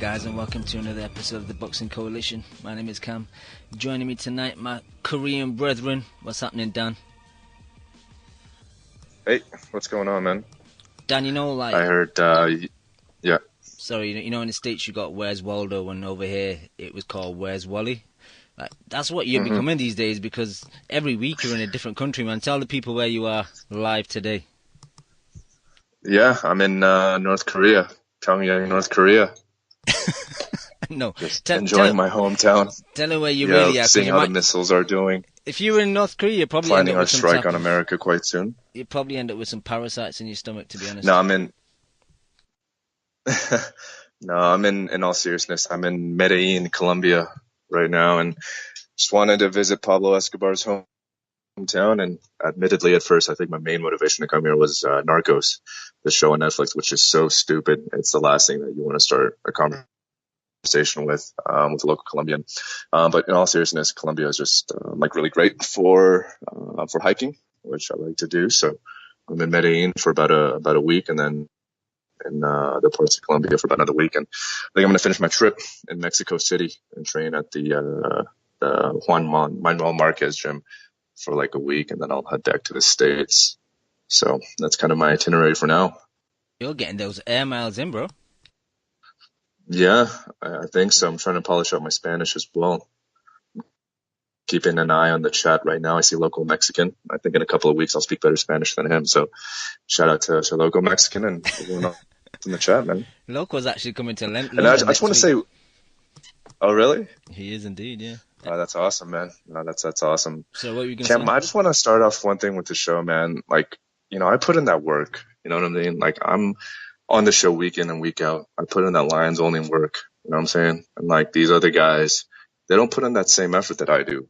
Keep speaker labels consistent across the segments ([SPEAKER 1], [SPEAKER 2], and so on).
[SPEAKER 1] guys, and welcome to another episode of the Boxing Coalition. My name is Cam. Joining me tonight, my Korean brethren. What's happening, Dan?
[SPEAKER 2] Hey, what's going on, man?
[SPEAKER 1] Dan, you know, like...
[SPEAKER 2] I heard, yeah.
[SPEAKER 1] Sorry, you know, in the States you got Where's Waldo, and over here it was called Where's Wally? Like, that's what you're becoming these days, because every week you're in a different country, man. Tell the people where you are live today.
[SPEAKER 2] Yeah, I'm in North Korea. Pyongyang, North Korea.
[SPEAKER 1] No,
[SPEAKER 2] just enjoying my hometown.
[SPEAKER 1] Tell them where you really are.
[SPEAKER 2] Seeing how the missiles are doing.
[SPEAKER 1] If you were in North Korea, you'd probably
[SPEAKER 2] planning
[SPEAKER 1] end up
[SPEAKER 2] our
[SPEAKER 1] with
[SPEAKER 2] strike on America quite soon.
[SPEAKER 1] You'd probably end up with some parasites in your stomach, to be honest.
[SPEAKER 2] No, I'm in. In all seriousness, I'm in Medellin, Colombia right now, and just wanted to visit Pablo Escobar's hometown. And admittedly, at first, I think my main motivation to come here was Narcos, the show on Netflix, which is so stupid. It's the last thing that you want to start a conversation with a local Colombian. But in all seriousness, Colombia is just really great for hiking, which I like to do. So I'm in Medellin for about a week, and then in the parts of Colombia for about another week. And I think I'm going to finish my trip in Mexico City and train at the Juan Manuel Marquez gym for like a week, and then I'll head back to the States. So that's kind of my itinerary for now.
[SPEAKER 1] You're getting those air miles in, bro.
[SPEAKER 2] Yeah, I think so. I'm trying to polish up my Spanish as well. Keeping an eye on the chat right now. I see Local Mexican. I think in a couple of weeks I'll speak better Spanish than him. So shout out to Local Mexican and everyone else in the chat, man.
[SPEAKER 1] Loco's actually coming to London.
[SPEAKER 2] And I just want to say, oh really?
[SPEAKER 1] He is indeed, yeah.
[SPEAKER 2] Oh, that's awesome, man. No, that's awesome.
[SPEAKER 1] So what were you going to say?
[SPEAKER 2] I just want to start off one thing with the show, man. Like, I put in that work. You know what I mean? Like, I'm on the show week in and week out. I put in that Lions only work. You know what I'm saying? And like these other guys, they don't put in that same effort that I do.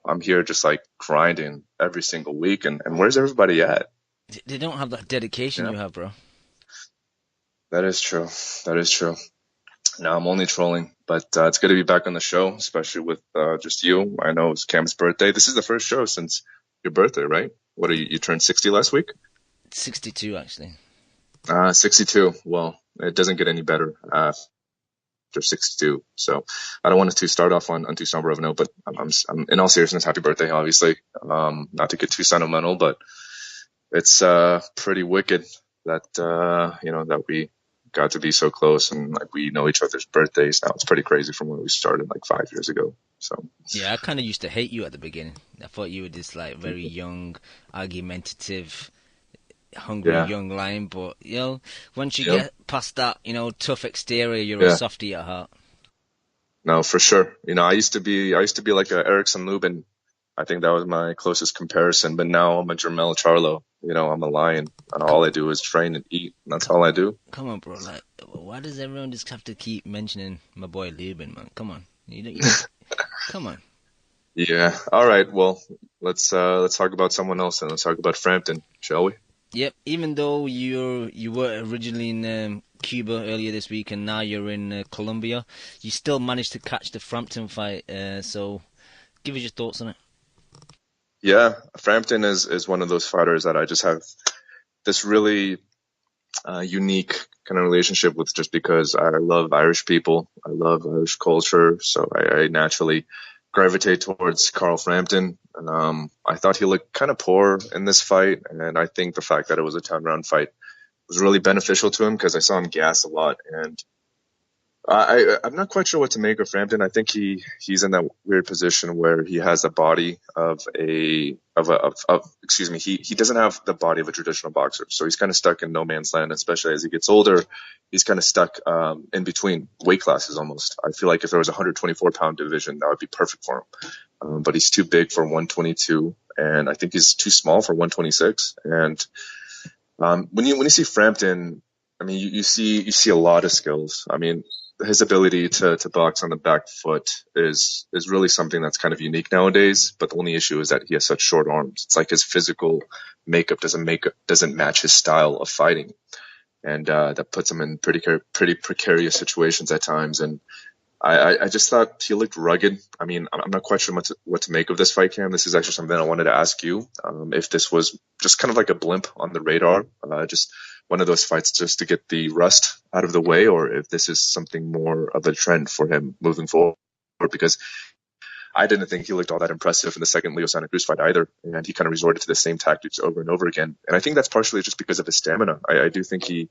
[SPEAKER 2] I'm here just like grinding every single week. And where's everybody at?
[SPEAKER 1] They don't have that dedication you have, bro.
[SPEAKER 2] That is true. No, I'm only trolling, but it's good to be back on the show, especially with just you. I know it's Cam's birthday. This is the first show since your birthday, right? What are you turned 60 last week?
[SPEAKER 1] 62, actually.
[SPEAKER 2] 62. Well, it doesn't get any better after 62. So I don't want to start off on too somber of a note, but I'm in all seriousness, happy birthday, obviously. Not to get too sentimental, but it's pretty wicked that that we got to be so close and like we know each other's birthdays now. It's pretty crazy from when we started like 5 years ago. So
[SPEAKER 1] yeah, I kind of used to hate you at the beginning. I thought you were this like very young, argumentative, hungry young lion, but once you get past that, tough exterior, you're a softie at heart.
[SPEAKER 2] No, for sure. I used to be like a Erickson Lubin. I think that was my closest comparison, but now I'm a Jermel Charlo. I'm a lion, and all I do is train and eat, and that's all I do.
[SPEAKER 1] Come on, bro. Like, why does everyone just have to keep mentioning my boy Lubin, man? Come on. Come on.
[SPEAKER 2] Yeah. All right. Well, let's talk about someone else, and let's talk about Frampton, shall we?
[SPEAKER 1] Yep. Even though you were originally in Cuba earlier this week, and now you're in Colombia, you still managed to catch the Frampton fight. So, give us your thoughts on it.
[SPEAKER 2] Yeah, Frampton is one of those fighters that I just have this really unique kind of relationship with, just because I love Irish people. I love Irish culture. So I naturally gravitate towards Carl Frampton. And I thought he looked kind of poor in this fight. And I think the fact that it was a 10-round fight was really beneficial to him, because I saw him gas a lot. And I'm not quite sure what to make of Frampton. I think he's in that weird position where he has the body he doesn't have the body of a traditional boxer. So he's kind of stuck in no man's land, especially as he gets older. He's kind of stuck in between weight classes almost. I feel like if there was a 124-pound division, that would be perfect for him. But he's too big for 122, and I think he's too small for 126. And when you see Frampton, I mean, you see a lot of skills. I mean, his ability to box on the back foot is really something that's kind of unique nowadays. But the only issue is that he has such short arms. It's like his physical makeup doesn't match his style of fighting, and that puts him in pretty precarious situations at times. And I just thought he looked rugged. I mean, I'm not quite sure what to make of this fight, Cam. This is actually something I wanted to ask you. If this was just kind of like a blimp on the radar, just one of those fights just to get the rust out of the way, or if this is something more of a trend for him moving forward. Because I didn't think he looked all that impressive in the second Leo Santa Cruz fight either, and he kind of resorted to the same tactics over and over again. And I think that's partially just because of his stamina. I do think he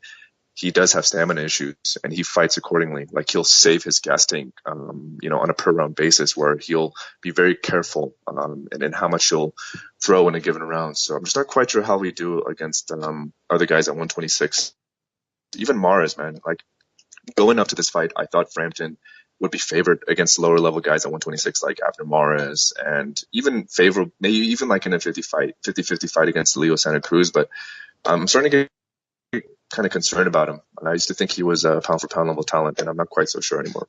[SPEAKER 2] does have stamina issues, and he fights accordingly. Like, he'll save his gas tank, on a per round basis, where he'll be very careful in how much he'll throw in a given round. So I'm just not quite sure how we do against other guys at 126. Even Mares, man. Like, going up to this fight, I thought Frampton would be favored against lower level guys at 126, like Abner Mares, and even favorable, maybe even like in a 50-50 fight against Leo Santa Cruz. But I'm starting to get kind of concerned about him. I used to think he was a pound for pound level talent, and I'm not quite so sure anymore.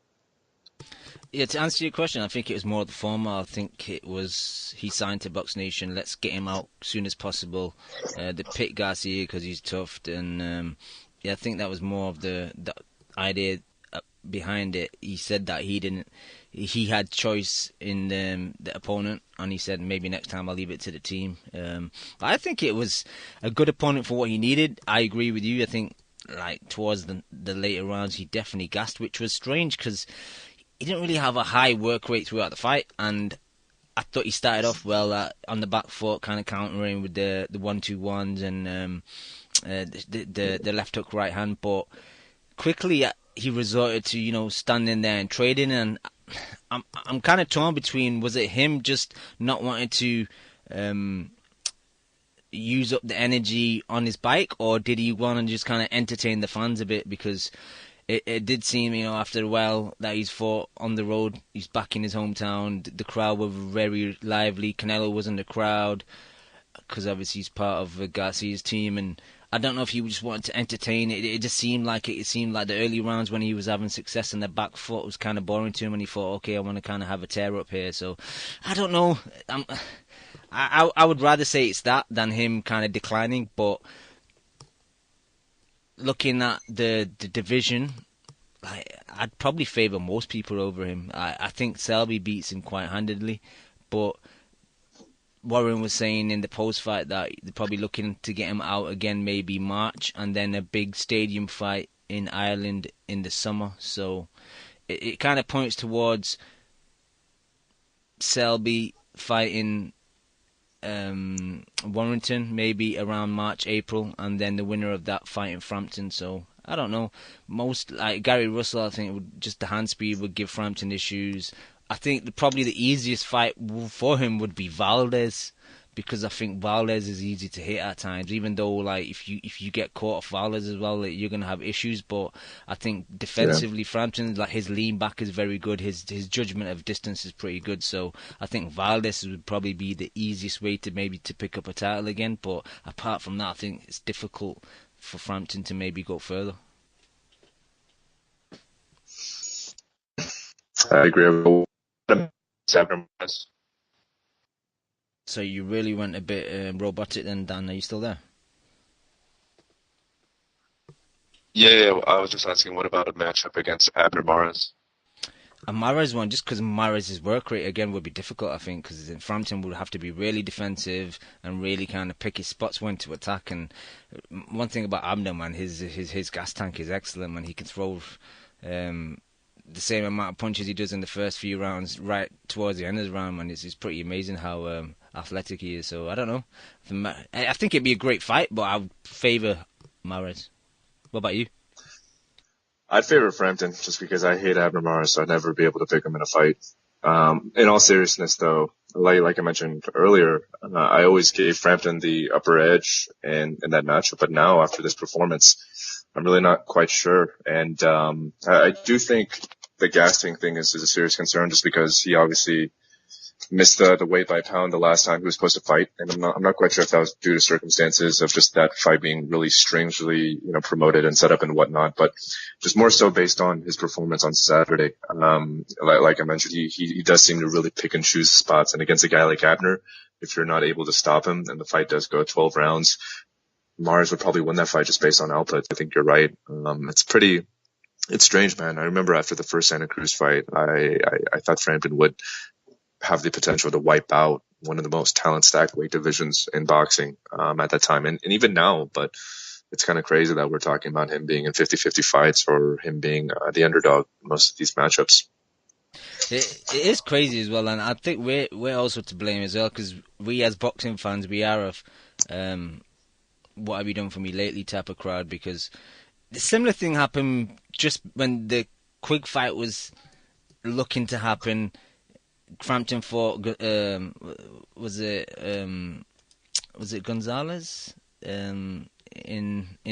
[SPEAKER 1] Yeah, to answer your question, I think it was more the former. I think it was he signed to Box Nation. Let's get him out as soon as possible. They picked Garcia because he's tough, and I think that was more of the idea behind it. He said that he had choice in the opponent, and he said maybe next time I'll leave it to the team. But I think it was a good opponent for what he needed. I agree with you. I think like towards the later rounds he definitely gassed, which was strange because he didn't really have a high work rate throughout the fight, and I thought he started off well on the back foot, kind of countering with the 1-2-1s and the left hook right hand, but quickly he resorted to standing there and trading, and I'm kind of torn between, was it him just not wanting to use up the energy on his bike, or did he want to just kind of entertain the fans a bit? Because it did seem, after a while that he's fought on the road, he's back in his hometown, the crowd were very lively. Canelo was in the crowd because obviously he's part of Garcia's team, and I don't know if he just wanted to entertain. It just seemed like the early rounds when he was having success in the back foot was kind of boring to him, and he thought, okay, I want to kind of have a tear up here. So I don't know. I would rather say it's that than him kind of declining. But looking at the division, I'd probably favour most people over him. I think Selby beats him quite handedly, but Warren was saying in the post-fight that they're probably looking to get him out again maybe March, and then a big stadium fight in Ireland in the summer. So it kind of points towards Selby fighting Warrington maybe around March, April, and then the winner of that fighting Frampton. So I don't know. Most like Gary Russell, I think just the hand speed would give Frampton issues. I think probably the easiest fight for him would be Valdez, because I think Valdez is easy to hit at times. Even though like if you get caught off Valdez as well, you're gonna have issues. But I think defensively, Frampton, like his lean back is very good. His judgment of distance is pretty good. So I think Valdez would probably be the easiest way to pick up a title again. But apart from that, I think it's difficult for Frampton to maybe go further.
[SPEAKER 2] I agree.
[SPEAKER 1] So you really went a bit robotic then, Dan. Are you still there?
[SPEAKER 3] Yeah, I was just asking, what about a matchup against Abner Mares?
[SPEAKER 1] A Mares one, just because Mares' work rate again would be difficult, I think, because Frampton would have to be really defensive and really kind of pick his spots when to attack. And one thing about Abner, man, his gas tank is excellent, man. He can throw the same amount of punches he does in the first few rounds right towards the end of the round, man. It's pretty amazing how athletic he is. So I don't know. I think it'd be a great fight, but I would favour Mares. What about you?
[SPEAKER 2] I'd favor Frampton just because I hate Abner Mares, so I'd never be able to pick him in a fight. In all seriousness, though, like I mentioned earlier, I always gave Frampton the upper edge in that matchup, but now after this performance, I'm really not quite sure. And I do think the gas tank thing is a serious concern, just because he obviously missed the weight by a pound the last time he was supposed to fight, and I'm not quite sure if that was due to circumstances of just that fight being really strangely promoted and set up and whatnot, but just more so based on his performance on Saturday. Like I mentioned, he does seem to really pick and choose spots, and against a guy like Abner, if you're not able to stop him and the fight does go 12 rounds, Mares would probably win that fight just based on output. I think you're right. It's strange, man. I remember after the first Santa Cruz fight, I thought Frampton would have the potential to wipe out one of the most talent-stacked weight divisions in boxing at that time, and even now. But it's kind of crazy that we're talking about him being in 50-50 fights or him being the underdog in most of these matchups.
[SPEAKER 1] It is crazy as well, and I think we're also to blame as well, because we as boxing fans, we are of what have you done for me lately type of crowd, because the similar thing happened just when the Quigg fight was looking to happen. Frampton fought was it Gonzalez in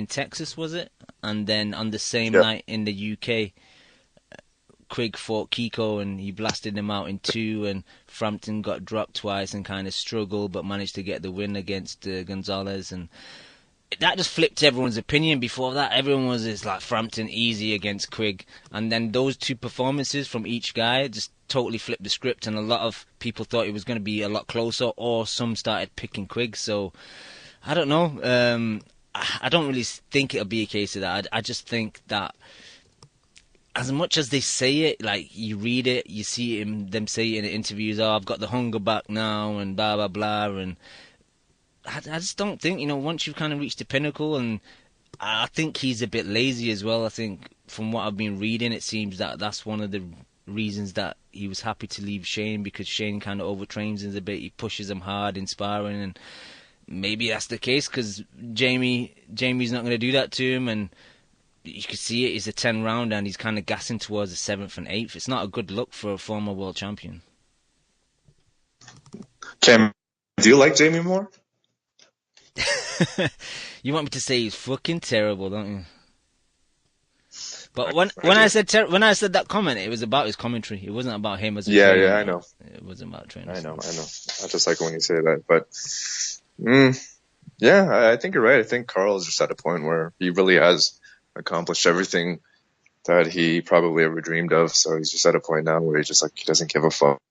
[SPEAKER 1] Texas, was it? And then on the same night in the UK, Quigg fought Kiko and he blasted him out in 2, and Frampton got dropped twice and kind of struggled but managed to get the win against Gonzalez, and that just flipped everyone's opinion. Before that, everyone was just like Frampton easy against Quigg, and then those 2 performances from each guy just totally flipped the script, and a lot of people thought it was going to be a lot closer, or some started picking Quigg. So I don't know. I don't really think it'll be a case of that. I just think that as much as they say it, like you read it, you see them say it in the interviews, oh, I've got the hunger back now, and blah, blah, blah, and I just don't think, once you've kind of reached the pinnacle, and I think he's a bit lazy as well. I think from what I've been reading, it seems that that's one of the reasons that he was happy to leave Shane, because Shane kind of overtrains him a bit, he pushes him hard in sparring, and maybe that's the case, because Jamie's not going to do that to him, and you can see it. He's a 10 round and he's kind of gassing towards the 7th and 8th. It's not a good look for a former world champion.
[SPEAKER 2] Cam, do you like Jamie Moore?
[SPEAKER 1] You want me to say he's fucking terrible, don't you? But when I said that comment, it was about his commentary. It wasn't about him as a trainer.
[SPEAKER 2] Yeah, I know.
[SPEAKER 1] It wasn't about trainers.
[SPEAKER 2] I know. I just like when you say that. But I think you're right. I think Carl is just at a point where he really has accomplished everything that he probably ever dreamed of. So he's just at a point now where he doesn't give a fuck.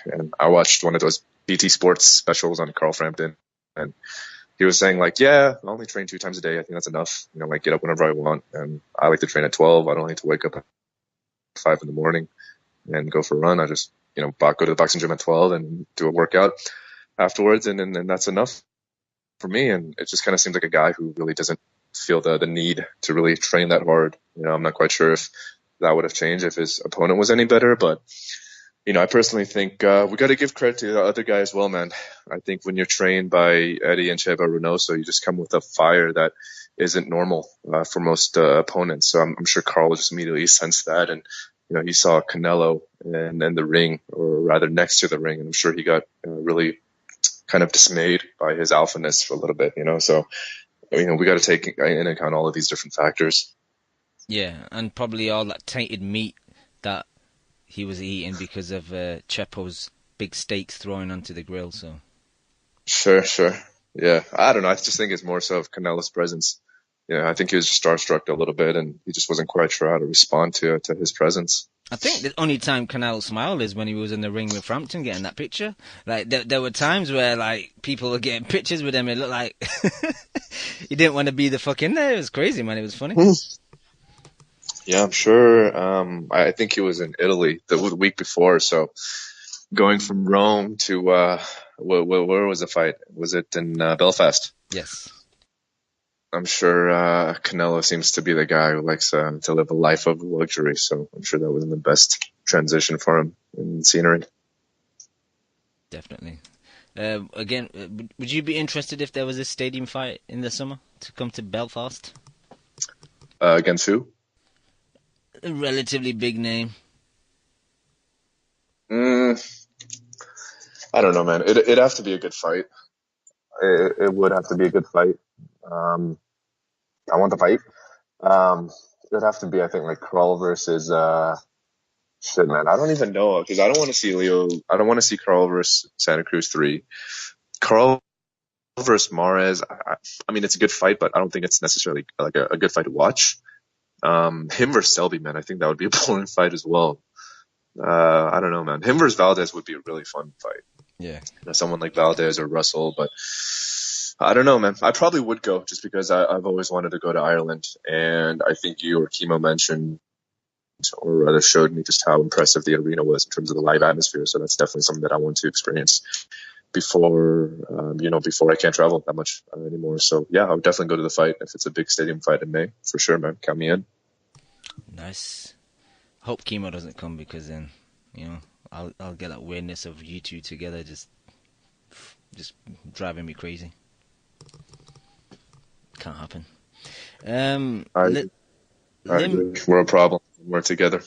[SPEAKER 2] And I watched one of those BT Sports specials on Carl Frampton, and he was saying like, I only train 2 times a day. I think that's enough. Get up whenever I want. And I like to train at 12. I don't like to wake up at 5 in the morning and go for a run. I just, go to the boxing gym at 12 and do a workout afterwards. And then that's enough for me. And it just kind of seems like a guy who really doesn't feel the need to really train that hard. I'm not quite sure if that would have changed if his opponent was any better, but I personally think we got to give credit to the other guy as well, man. I think when you're trained by Eddie and Cheva Reynoso, you just come with a fire that isn't normal for most opponents. So I'm sure Carl just immediately sensed that, and he saw Canelo in the ring, or rather next to the ring, and I'm sure he got really kind of dismayed by his alphaness for a little bit. So we got to take in account all of these different factors.
[SPEAKER 1] Yeah, and probably all that tainted meat that he was eating because of Chepo's big steaks thrown onto the grill. So
[SPEAKER 2] Sure. Yeah, I don't know. I just think it's more so of Canelo's presence. I think he was just starstruck a little bit, and he just wasn't quite sure how to respond to his presence.
[SPEAKER 1] I think the only time Canelo smiled is when he was in the ring with Frampton getting that picture. Like there were times where like people were getting pictures with him. It looked like he didn't want to be the fuck in there. It was crazy, man. It was funny.
[SPEAKER 2] Yeah, I'm sure. I think he was in Italy the week before. So going from Rome to where was the fight? Was it in Belfast?
[SPEAKER 1] Yes.
[SPEAKER 2] I'm sure Canelo seems to be the guy who likes to live a life of luxury, so I'm sure that wasn't the best transition for him in scenery.
[SPEAKER 1] Definitely. Again, would you be interested if there was a stadium fight in the summer to come to Belfast?
[SPEAKER 2] Against who?
[SPEAKER 1] A relatively big name.
[SPEAKER 2] I don't know, man. It'd have to be a good fight. It would have to be a good fight. I want the fight. It'd have to be, I think, like Carl versus shit, man. I don't even know, because I don't want to see Leo. I don't want to see Carl versus Santa Cruz 3. Carl versus Mares. I mean, it's a good fight, but I don't think it's necessarily like a good fight to watch. Him versus Selby, man. I think that would be a boring fight as well. I don't know, man. Him versus Valdez would be a really fun fight.
[SPEAKER 1] Yeah.
[SPEAKER 2] Someone like Valdez or Russell, but I don't know, man. I probably would go just because I've always wanted to go to Ireland, and I think you or Kimo mentioned, or rather showed me just how impressive the arena was in terms of the live atmosphere. So that's definitely something that I want to experience. before before I can't travel that much anymore. So yeah, I would definitely go to the fight if it's a big stadium fight in May for sure, man. Count me in.
[SPEAKER 1] Nice. Hope chemo doesn't come, because then I'll get that weirdness of you two together just driving me crazy. Can't happen.
[SPEAKER 2] We're a problem. We're together.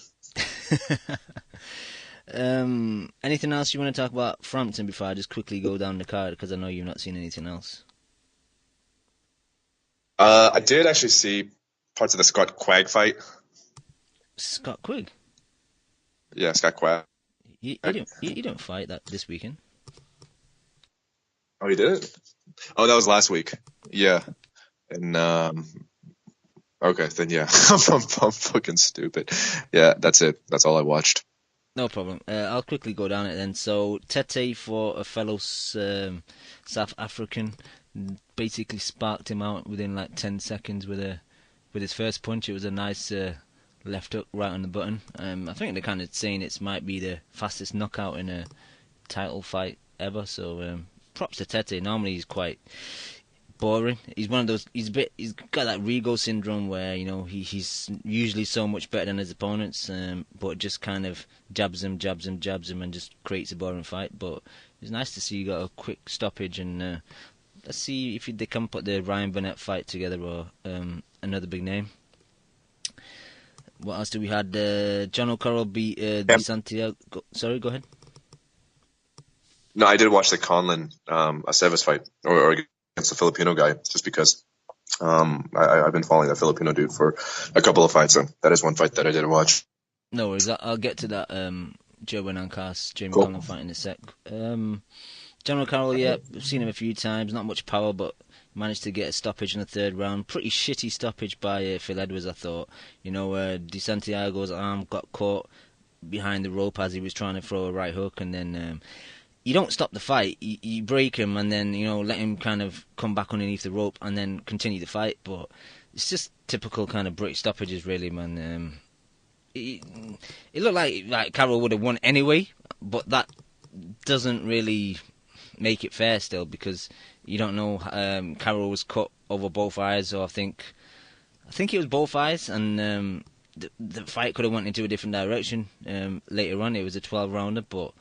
[SPEAKER 1] Anything else you want to talk about Frampton before I just quickly go down the card, because I know you've not seen anything else?
[SPEAKER 2] I did actually see parts of the Scott Quagg fight.
[SPEAKER 1] Scott Quigg?
[SPEAKER 2] Yeah, Scott Quagg.
[SPEAKER 1] He didn't fight that this weekend.
[SPEAKER 2] Oh, he did? Oh, that was last week. Yeah. And okay, then yeah, I'm fucking stupid. Yeah, that's it. That's all I watched.
[SPEAKER 1] No problem. I'll quickly go down it then. So Tete, for a fellow South African, basically sparked him out within like 10 seconds with his first punch. It was a nice left hook right on the button. I think they're kind of saying it might be the fastest knockout in a title fight ever. So props to Tete. Normally he's quite boring. He's one of those. He's got that Rigo syndrome where he's usually so much better than his opponents, but just kind of jabs him, and just creates a boring fight. But it's nice to see you got a quick stoppage, and let's see if they can put the Ryan Burnett fight together, or another big name. What else do we had? John O'Carroll beat Di Santiago. Sorry, go ahead.
[SPEAKER 2] No, I did watch the Conlan Aceves fight, or against the Filipino guy, just because I've been following that Filipino dude for a couple of fights, and that is one fight that I did watch.
[SPEAKER 1] No worries, I'll get to that Joe Ancajas, Jamie Conlan fight in a sec. John O'Carroll, yeah, I've seen him a few times, not much power, but managed to get a stoppage in the third round. Pretty shitty stoppage by Phil Edwards, I thought. Di Santiago's arm got caught behind the rope as he was trying to throw a right hook, and then you don't stop the fight. You break him, and then let him kind of come back underneath the rope, and then continue the fight. But it's just typical kind of British stoppages, really, man. It looked like Carroll would have won anyway, but that doesn't really make it fair still, because you don't know. Carroll was cut over both eyes, or I think it was both eyes, and the fight could have went into a different direction later on. It was a 12-rounder, but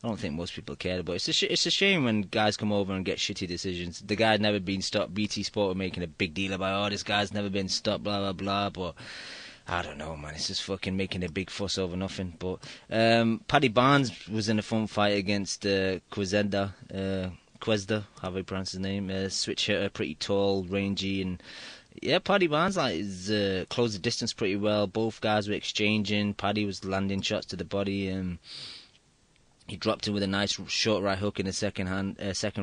[SPEAKER 1] I don't think most people cared. But it's a shame when guys come over and get shitty decisions. The guy's never been stopped. BT Sport are making a big deal about, this guy's never been stopped, blah, blah, blah. But I don't know, man. It's just fucking making a big fuss over nothing. But Paddy Barnes was in a fun fight against Quezda, however you pronounce his name. Switch hitter, pretty tall, rangy, and yeah, Paddy Barnes is closed the distance pretty well. Both guys were exchanging. Paddy was landing shots to the body, and he dropped him with a nice short right hook in the second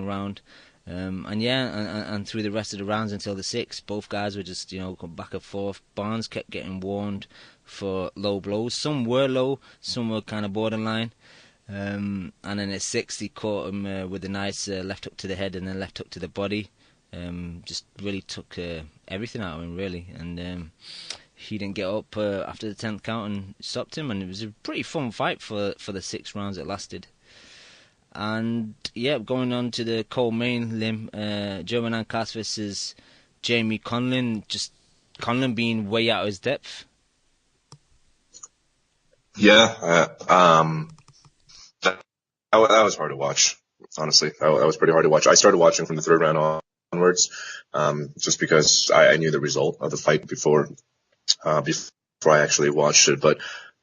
[SPEAKER 1] round. And through the rest of the rounds until the sixth, both guys were just back and forth. Barnes kept getting warned for low blows. Some were low, some were kind of borderline. And then at sixth, he caught him with a nice left hook to the head and then left hook to the body. Just really took everything out of him, really. And he didn't get up after the 10th count and stopped him. And it was a pretty fun fight for the 6 rounds it lasted. And yeah, going on to the co-main limb, Joe Ancajas versus Jamie Conlan. Just Conlan being way out of his depth.
[SPEAKER 2] Yeah, that was hard to watch. Honestly, that was pretty hard to watch. I started watching from the 3rd round onwards, just because I knew the result of the fight before I actually watched it. But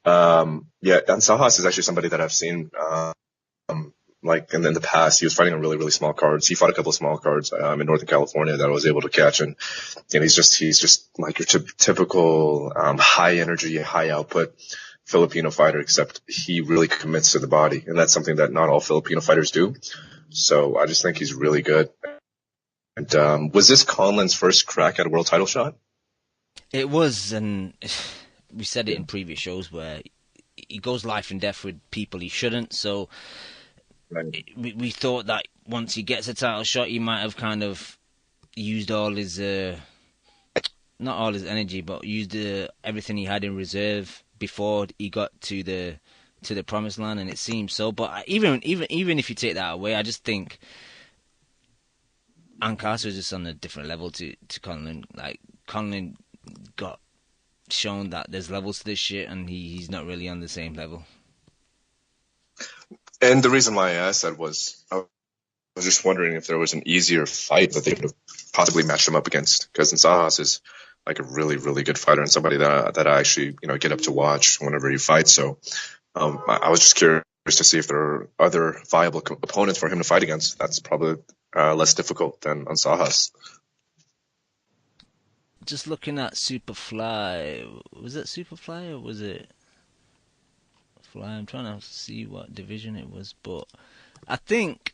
[SPEAKER 2] yeah, Ancajas is actually somebody that I've seen. Like in the past, he was fighting on really, really small cards. He fought a couple of small cards in Northern California that I was able to catch, and he's just like your typical high energy, high output Filipino fighter, except he really commits to the body, and that's something that not all Filipino fighters do. So I just think he's really good. And was this Conlan's first crack at a world title shot?
[SPEAKER 1] It was, and we said it in previous shows where he goes life and death with people he shouldn't. So right. We thought that once he gets a title shot, he might have kind of used all his, not all his energy, but used everything he had in reserve before he got to the to the promised land, and it seems so. But even if you take that away, I just think Ancajas is just on a different level to Conlan. Like, Conlan got shown that there's levels to this shit, and he's not really on the same level.
[SPEAKER 2] And the reason why I asked that was I was just wondering if there was an easier fight that they could have possibly matched him up against, because Ancajas is like a really, really good fighter and somebody that I actually get up to watch whenever he fights. So I was just curious to see if there are other viable opponents for him to fight against. That's probably less difficult than Ancajas.
[SPEAKER 1] Just looking at Superfly, was it Superfly or was it Fly? I'm trying to see what division it was, but I think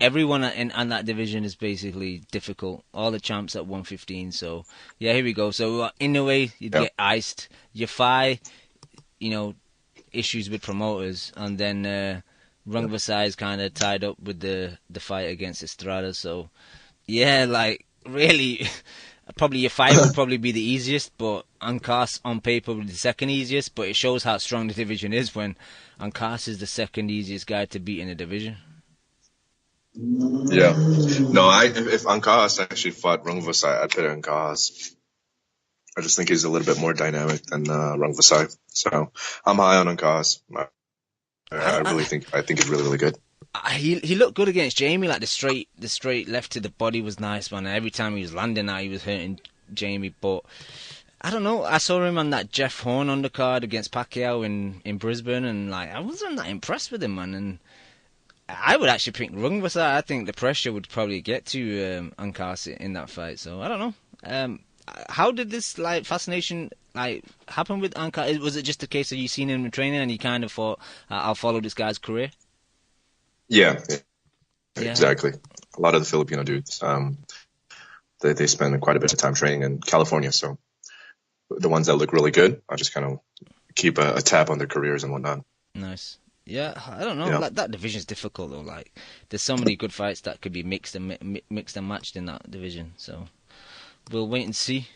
[SPEAKER 1] everyone on that division is basically difficult. All the champs at 115. So yeah, here we go. So in a way, you get iced. You fight, issues with promoters, and then Rungvisai is kind of tied up with the fight against Estrada. So yeah, like really, probably your fight would probably be the easiest, but Ancajas on paper would be the second easiest. But it shows how strong the division is when Ancajas is the second easiest guy to beat in the division.
[SPEAKER 2] Yeah. No, if Ancajas actually fought Rungvisai, I'd put Ancajas. I just think he's a little bit more dynamic than Rungvisai. So I'm high on Ancajas. I think he's really, really good.
[SPEAKER 1] He looked good against Jamie. Like the straight left to the body was nice, man. Every time he was landing that, he was hurting Jamie. But I don't know. I saw him on that Jeff Horn undercard against Pacquiao in Brisbane, and like I wasn't that impressed with him, man. And I would actually pick Rungvisai. I think the pressure would probably get to Ancajas in that fight. So I don't know. How did this fascination happen with Ancajas? Was it just a case of you seen him in training and you kind of thought, I'll follow this guy's career?
[SPEAKER 2] Yeah, exactly. A lot of the Filipino dudes, they spend quite a bit of time training in California. So the ones that look really good, I just kind of keep a tab on their careers and whatnot.
[SPEAKER 1] Nice. Yeah, I don't know. Yeah. That division's difficult though. Like, there's so many good fights that could be mixed and matched in that division. So we'll wait and see.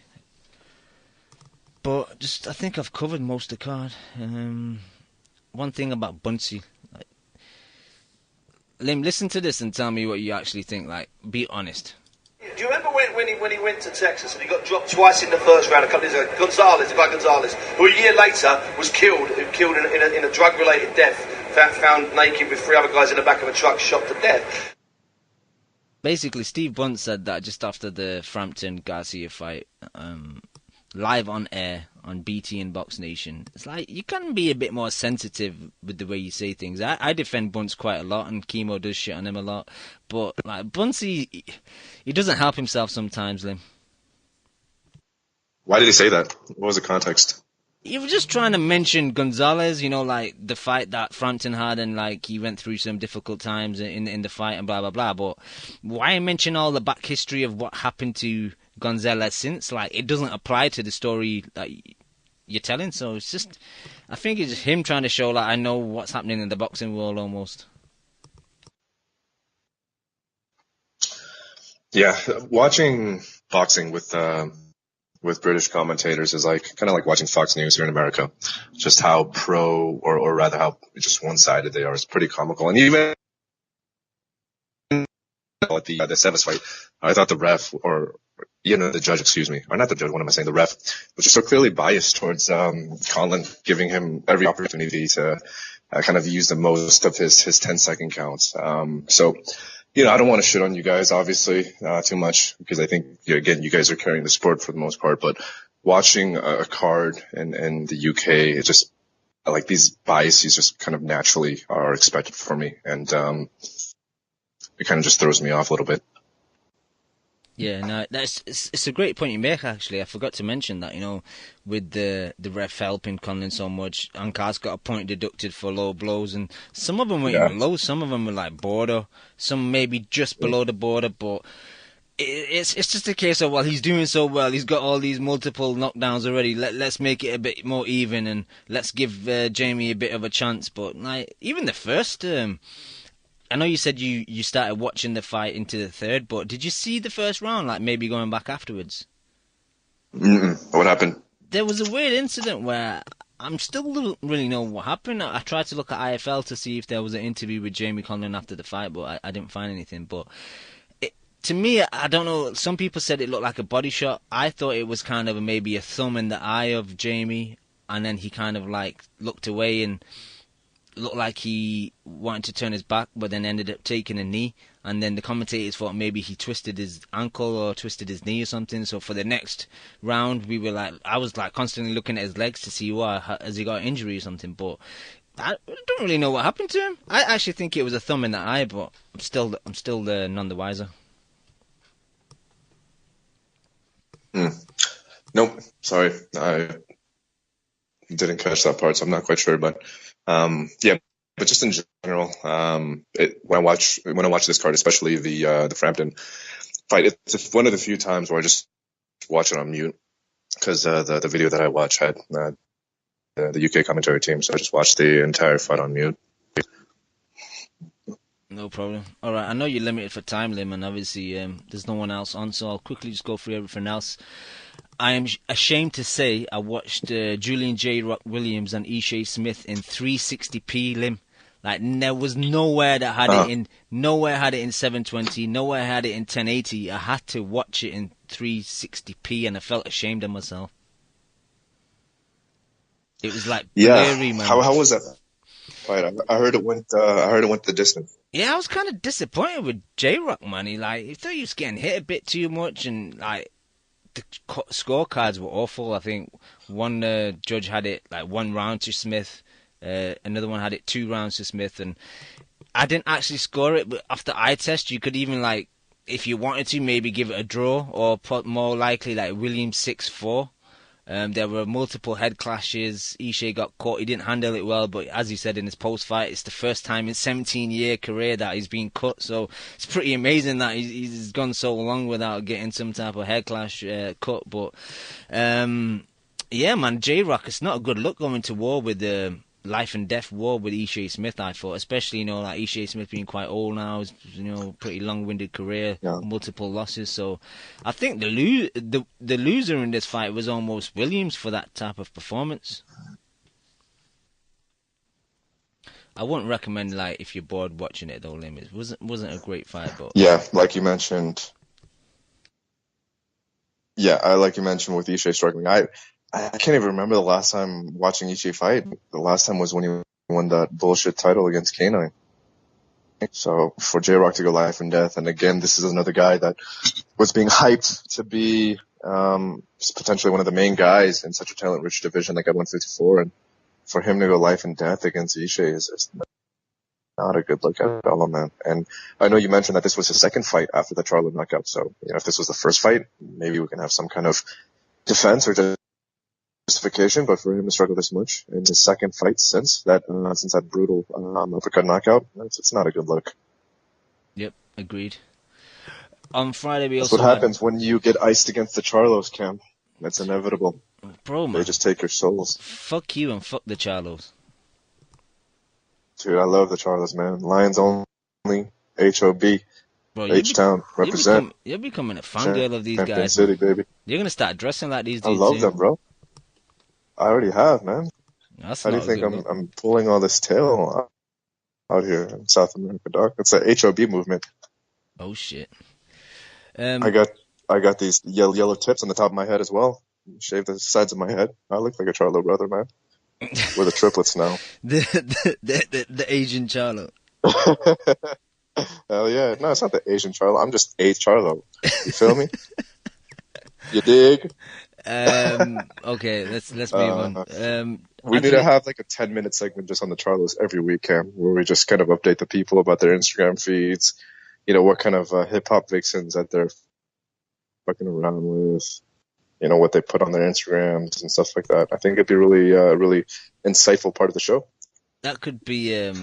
[SPEAKER 1] But I think I've covered most of the card. One thing about Buncey. Lim, listen to this and tell me what you actually think. Like, be honest.
[SPEAKER 4] Do you remember when he went to Texas and he got dropped twice in the first round a couple of years ago? The guy Gonzalez, who a year later was killed in a drug-related death, found naked with 3 other guys in the back of a truck, shot to death.
[SPEAKER 1] Basically, Steve Bunt said that just after the Frampton Garcia fight, live on air on BT and Box Nation. It's like you can be a bit more sensitive with the way you say things. I defend Bunce quite a lot, and Chemo does shit on him a lot. But like Buncey, he doesn't help himself sometimes, Lim.
[SPEAKER 2] Why did he say that? What was the context?
[SPEAKER 1] He was just trying to mention Gonzalez, like the fight that Frampton had, and like he went through some difficult times in the fight and blah blah blah. But why mention all the back history of what happened to Gonzalez since? Like, it doesn't apply to the story that you're telling. So it's just, I think it's just him trying to show like I know what's happening in the boxing world almost.
[SPEAKER 2] Yeah, watching boxing with British commentators is kind of like watching Fox News here in America. Just how pro or rather how just one-sided they are is pretty comical. And even at the Sevis fight, I thought the ref the judge, or not the judge, what am I saying? The ref was just so clearly biased towards Conlan, giving him every opportunity to kind of use the most of his 10-second counts. So, I don't want to shit on you guys, obviously, too much, because I think, again, you guys are carrying the sport for the most part, but watching a card in the UK, it just, like, these biases just kind of naturally are expected for me, and it kind of just throws me off a little bit.
[SPEAKER 1] Yeah, no, it's a great point you make, actually. I forgot to mention that, with the ref helping Conlan so much, Ancajas got a point deducted for low blows, and some of them weren't even low, some of them were like border, some maybe just below the border, but it's just a case of, well, he's doing so well, he's got all these multiple knockdowns already, let's make it a bit more even, and let's give Jamie a bit of a chance. But like, even the first... I know you said you started watching the fight into the third, but did you see the first round, like maybe going back afterwards?
[SPEAKER 2] What happened?
[SPEAKER 1] There was a weird incident where I'm still don't really know what happened. I tried to look at IFL to see if there was an interview with Jamie Conlan after the fight, but I didn't find anything. But to me, I don't know. Some people said it looked like a body shot. I thought it was kind of maybe a thumb in the eye of Jamie, and then he kind of like looked away and looked like he wanted to turn his back, but then ended up taking a knee. And then the commentators thought maybe he twisted his ankle or twisted his knee or something. So for the next round, I was like constantly looking at his legs to see has he got an injury or something. But I don't really know what happened to him. I actually think it was a thumb in the eye, but I'm still none the wiser.
[SPEAKER 2] Nope, sorry, I didn't catch that part, so I'm not quite sure. But yeah, but just in general, when I watch this card, especially the Frampton fight, it's one of the few times where I just watch it on mute because the video that I watch had the UK commentary team, so I just watched the entire fight on mute.
[SPEAKER 1] No problem. All right, I know you're limited for time, Lim, and obviously there's no one else on, so I'll quickly just go through everything else. I am ashamed to say I watched Julian JRock Williams and Ishe Smith in 360p, Lim. Like, there was nowhere that had it in 720, nowhere had it in 1080. I had to watch it in 360p, and I felt ashamed of myself. It was like blurry, man.
[SPEAKER 2] How was that fight? I heard it went the distance.
[SPEAKER 1] Yeah, I was kind of disappointed with JRock, man. I thought he was getting hit a bit too much, and like the scorecards were awful. I think one judge had it like 1 round to Smith, another one had it 2 rounds to Smith, and I didn't actually score it. But after eye test, you could even like, if you wanted to, maybe give it a draw or put more likely like Williams 6-4. There were multiple head clashes. Ishe got caught. He didn't handle it well, but as he said in his post-fight, it's the first time in 17-year career that he's been cut. So it's pretty amazing that he's gone so long without getting some type of head clash cut. But yeah, man, JRock, it's not a good look going to war with the life and death war with Ishe Smith, I thought, especially, like Ishe Smith being quite old now, he's, pretty long-winded career, multiple losses. So I think the loser in this fight was almost Williams for that type of performance. I wouldn't recommend, like, if you're bored watching it though, Lim. It wasn't a great fight, but
[SPEAKER 2] yeah, like you mentioned. Yeah, like you mentioned with Ishe struggling, I can't even remember the last time watching Ishe fight. The last time was when he won that bullshit title against K9. So for JRock to go life and death, and again, this is another guy that was being hyped to be potentially one of the main guys in such a talent-rich division like at 154, and for him to go life and death against Ishe is not a good look at all, man. And I know you mentioned that this was his second fight after the Charlo knockout, so if this was the first fight, maybe we can have some kind of defense or just justification, but for him to struggle this much in his second fight since that brutal uppercut knockout, it's not a good look.
[SPEAKER 1] Yep, agreed. On Friday,
[SPEAKER 2] That's what happens when you get iced against the Charlos, Cam. That's inevitable.
[SPEAKER 1] Bro, man.
[SPEAKER 2] They just take your souls.
[SPEAKER 1] Fuck you and fuck the Charlos.
[SPEAKER 2] Dude, I love the Charlos, man. Lions only, HOB.
[SPEAKER 1] Bro,
[SPEAKER 2] H-Town, represent.
[SPEAKER 1] You're becoming a fangirl of these
[SPEAKER 2] Frampton
[SPEAKER 1] guys.
[SPEAKER 2] City, baby.
[SPEAKER 1] You're going to start dressing like these
[SPEAKER 2] I
[SPEAKER 1] dudes.
[SPEAKER 2] love them, bro. I already have, man. How do you think I'm pulling all this tail out here in South America, dog? It's a HOB movement.
[SPEAKER 1] Oh, shit.
[SPEAKER 2] I got these yellow tips on the top of my head as well. Shave the sides of my head. I look like a Charlo brother, man. We're the triplets now.
[SPEAKER 1] the Asian Charlo.
[SPEAKER 2] Hell yeah. No, it's not the Asian Charlo. I'm just a Charlo. You feel me? You dig?
[SPEAKER 1] Okay, let's move on.
[SPEAKER 2] We need to have like a 10-minute segment just on the Charlos every week, Cam, where we just kind of update the people about their Instagram feeds, what kind of hip-hop vixens that they're fucking around with, what they put on their Instagrams and stuff like that. I think it'd be really insightful part of the show.
[SPEAKER 1] That could be a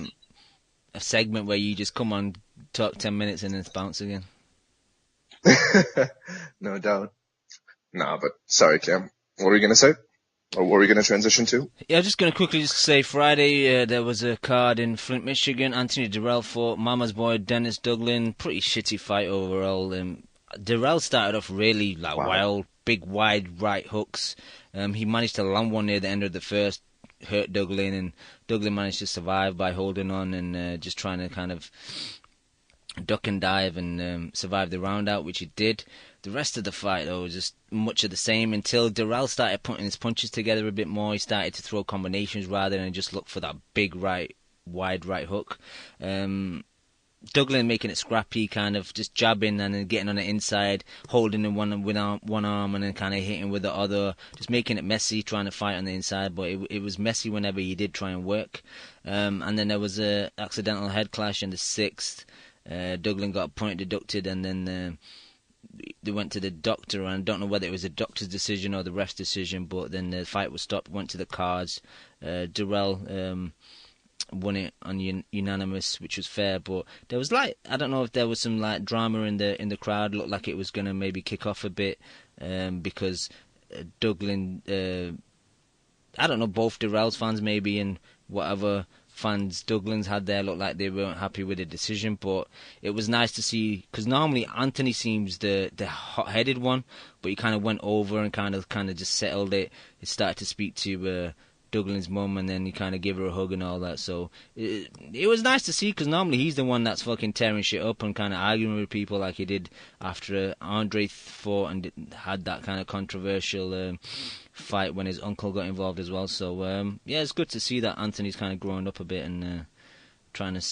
[SPEAKER 1] segment where you just come on, talk 10 minutes, and then bounce again.
[SPEAKER 2] No doubt. Nah, but sorry, Cam. What were you going to say? Or what were we going to transition to?
[SPEAKER 1] Yeah, I'm just going to quickly say Friday there was a card in Flint, Michigan. Anthony Durrell fought Mama's boy Dennis Duglin. Pretty shitty fight overall. Durrell started off really wild, big, wide right hooks. He managed to land one near the end of the first. hurt Douglin, and Douglin managed to survive by holding on and just trying to kind of duck and dive and survive the round out, which he did. The rest of the fight, though, was just much of the same until Dirrell started putting his punches together a bit more. He started to throw combinations rather than just look for that big wide right hook. Douglin making it scrappy, kind of just jabbing and then getting on the inside, holding in one arm and then kind of hitting with the other, just making it messy, trying to fight on the inside. But it was messy whenever he did try and work. And then there was a accidental head clash in the 6th. Douglin got a point deducted, and then they went to the doctor, and I don't know whether it was the doctor's decision or the ref's decision, but then the fight was stopped, went to the cards. Dirrell won it on unanimous, which was fair, but there was I don't know if there was some drama in the crowd. Looked like it was gonna maybe kick off a bit because Douglin, I don't know, both Dirrell's fans maybe and whatever fans Douglin's had there looked like they weren't happy with the decision. But it was nice to see, because normally Anthony seems the hot-headed one, but he kind of went over and kind of just settled it. He started to speak to Douglin's mum, and then he kind of gave her a hug and all that. So it was nice to see, because normally he's the one that's fucking tearing shit up and kind of arguing with people like he did after Andre fought and had that kind of controversial fight when his uncle got involved as well. So yeah, it's good to see that Anthony's kind of growing up a bit and trying to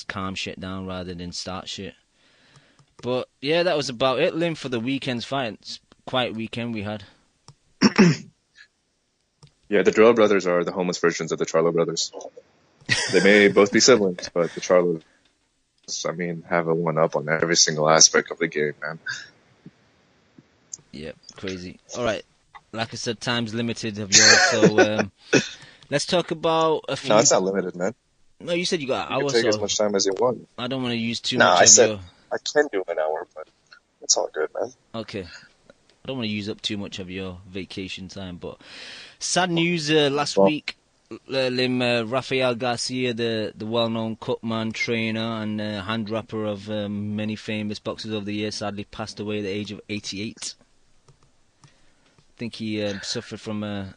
[SPEAKER 1] calm shit down rather than start shit. But yeah, that was about it, Lim, for the weekend's fight. It's quite weekend we had.
[SPEAKER 2] Yeah, the Drill brothers are the homeless versions of the Charlo brothers. They may both be siblings, but the Charlos, I mean, have a one-up on every single aspect of the game, man.
[SPEAKER 1] Yep, crazy. All right, like I said, time's limited of yours, so let's talk about a few...
[SPEAKER 2] No, it's not limited, man.
[SPEAKER 1] No, you said you got an hour,
[SPEAKER 2] you can take as much time as you want.
[SPEAKER 1] I don't want to use too much of your...
[SPEAKER 2] I can do an hour, but it's all good, man.
[SPEAKER 1] Okay. I don't want to use up too much of your vacation time, but sad news last week. Lim, Rafael Garcia, the well-known cutman, trainer, and hand rapper of many famous boxers over the years, sadly passed away at the age of 88. I think he suffered from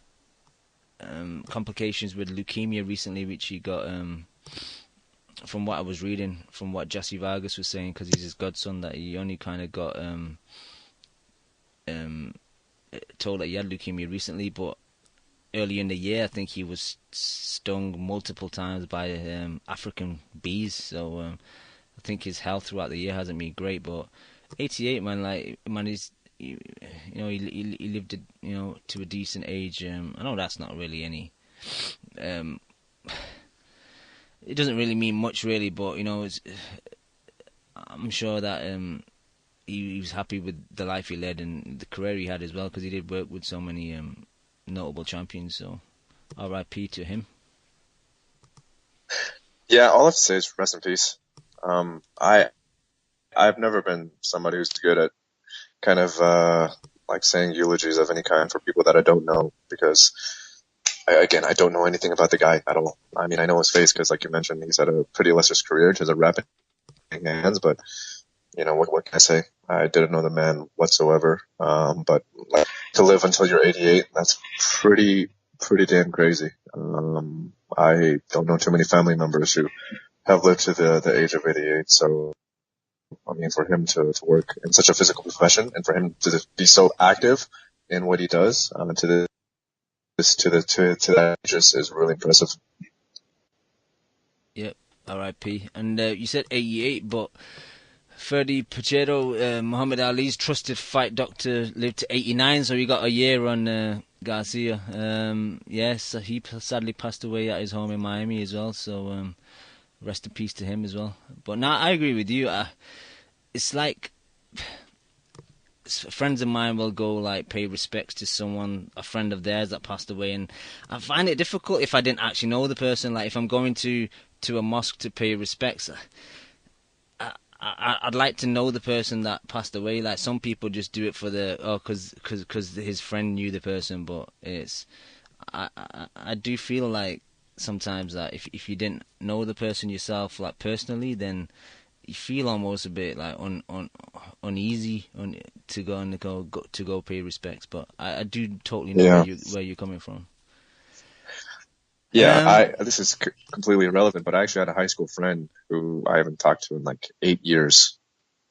[SPEAKER 1] complications with leukemia recently, which he got, from what I was reading, from what Jesse Vargas was saying, because he's his godson, that he only kind of got told that he had leukemia recently, but early in the year I think he was stung multiple times by African bees, so I think his health throughout the year hasn't been great. But 88, man, he's, he lived to a decent age. I know that's not really any it doesn't really mean much really, but I'm sure that he was happy with the life he led and the career he had as well, because he did work with so many notable champions. So R.I.P. to him.
[SPEAKER 2] Yeah, all I have to say is rest in peace. I've never been somebody who's good at kind of saying eulogies of any kind for people that I don't know, because I don't know anything about the guy at all. I mean, I know his face because, like you mentioned, he's had a pretty illustrious career in terms of rapping hands, but what can I say? I didn't know the man whatsoever. But to live until you're 88, that's pretty damn crazy. I don't know too many family members who have lived to the age of 88. So, I mean, for him to work in such a physical profession and for him to be so active in what he does, to that just is really impressive.
[SPEAKER 1] Yep, R.I.P. And you said 88, but Ferdy Pacheco, Muhammad Ali's trusted fight doctor, lived to 89, so he got a year on Garcia. Yes, he sadly passed away at his home in Miami as well, so rest in peace to him as well. But now I agree with you. It's like friends of mine will go pay respects to someone, a friend of theirs that passed away, and I find it difficult if I didn't actually know the person. Like if I'm going to a mosque to pay respects, I'd like to know the person that passed away. Like some people just do it for because his friend knew the person, but I do feel like sometimes that if you didn't know the person yourself, personally, then you feel almost a bit uneasy to go pay respects. But I do totally know where you're coming from.
[SPEAKER 2] Yeah, this is completely irrelevant, but I actually had a high school friend who I haven't talked to in like 8 years,